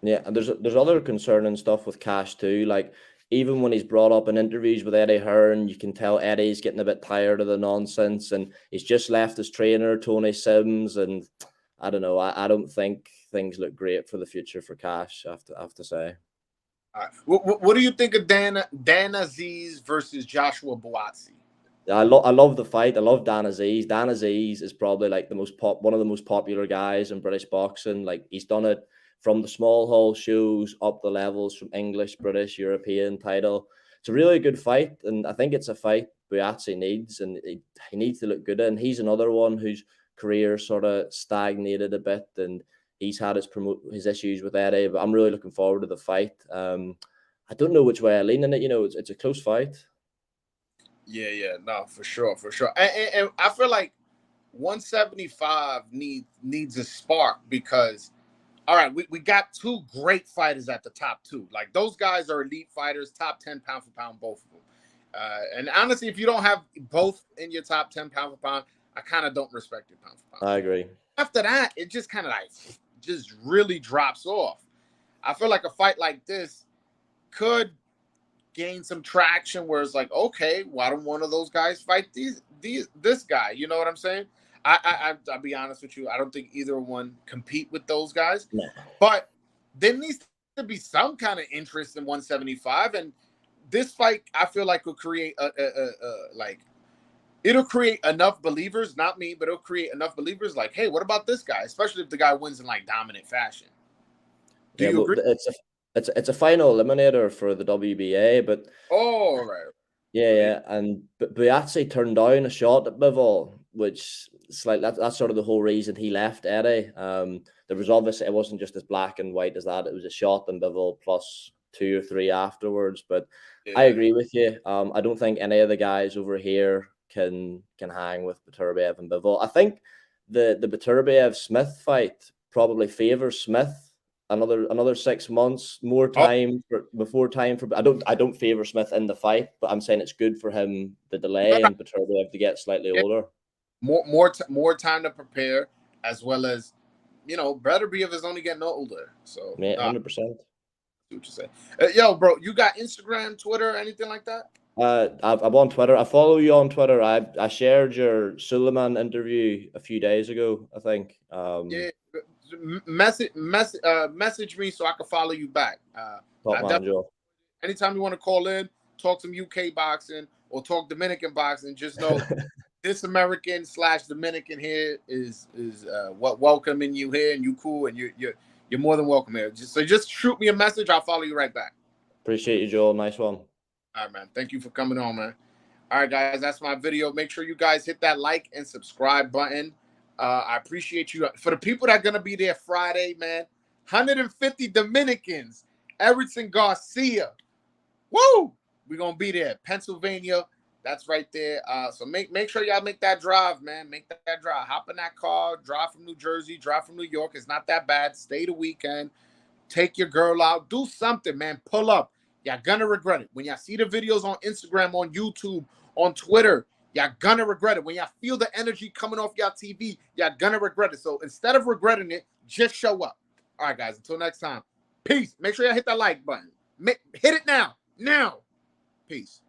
Yeah, and there's other concerning stuff with Cash too. Like, even when he's brought up in interviews with Eddie Hearn, you can tell Eddie's getting a bit tired of the nonsense, and he's just left his trainer, Tony Sims, and I don't know. I don't think things look great for the future for Cash, I have to say. All right. What do you think of Dan Aziz versus Joshua Buatsi? I love the fight. I love Dan Aziz. Dan Aziz is probably like one of the most popular guys in British boxing. Like, he's done it from the small hall shows up the levels, from English, British, European title. It's a really good fight, and I think it's a fight Buatsi needs, and he needs to look good in. He's another one whose career sort of stagnated a bit, and he's had his issues with Eddie, but I'm really looking forward to the fight. I don't know which way I lean in it. You know, it's a close fight. Yeah, no, for sure. And I feel like 175 needs a spark because, all right, we got 2 great fighters at the top 2. Like, those guys are elite fighters, top 10 pound for pound, both of them. And honestly, if you don't have both in your top 10 pound for pound, I kind of don't respect your pound for pound. I agree. After that, it just kind of like just really drops off. I feel like a fight like this could gain some traction where it's like, okay, why don't one of those guys fight this guy? You know what I'm saying? I'll be honest with you. I don't think either one compete with those guys, No. but there needs to be some kind of interest in 175. And this fight, I feel like, will create it'll create enough believers, not me, but it'll create enough believers like, hey, what about this guy? Especially if the guy wins in like dominant fashion. Do you agree? It's a final eliminator for the WBA, but right. Yeah, and Buatsi turned down a shot at Bivol, which it's like that's sort of the whole reason he left Eddie. There was obviously, it wasn't just as black and white as that. It was a shot and Bivol plus 2 or 3 afterwards. But I agree with you. I don't think any of the guys over here can hang with Beterbiev and Bivol. I think the Beterbiev Smith fight probably favors Smith. Another 6 months, more time before time for. I don't favor Smith in the fight, but I'm saying it's good for him, the delay, and Beterbiev to get slightly older. More time to prepare, as well as, you know, Beterbiev is only getting older. So 100%. What you say? Yo, bro, you got Instagram, Twitter, anything like that? I'm on Twitter. I follow you on Twitter. I shared your Suleiman interview a few days ago, I think. Yeah. Message me so I can follow you back. Anytime you want to call in, talk some UK boxing or talk Dominican boxing, just know this American/Dominican here is what welcoming you here, and you cool, and you're more than welcome here. Just shoot me a message, I'll follow you right back. Appreciate you, Joel. Nice one. All right, man. Thank you for coming on, man. All right, guys, that's my video. Make sure you guys hit that like and subscribe button. I appreciate you. For the people that are going to be there Friday, man, 150 Dominicans, Eridson García. Woo! We're going to be there. Pennsylvania. That's right there. So make sure y'all make that drive, man. Make that drive. Hop in that car. Drive from New Jersey. Drive from New York. It's not that bad. Stay the weekend. Take your girl out. Do something, man. Pull up. Y'all gonna regret it. When y'all see the videos on Instagram, on YouTube, on Twitter, y'all gonna regret it. When y'all feel the energy coming off y'all TV, y'all gonna regret it. So instead of regretting it, just show up. All right, guys. Until next time. Peace. Make sure y'all hit that like button. Hit it now. Now. Peace.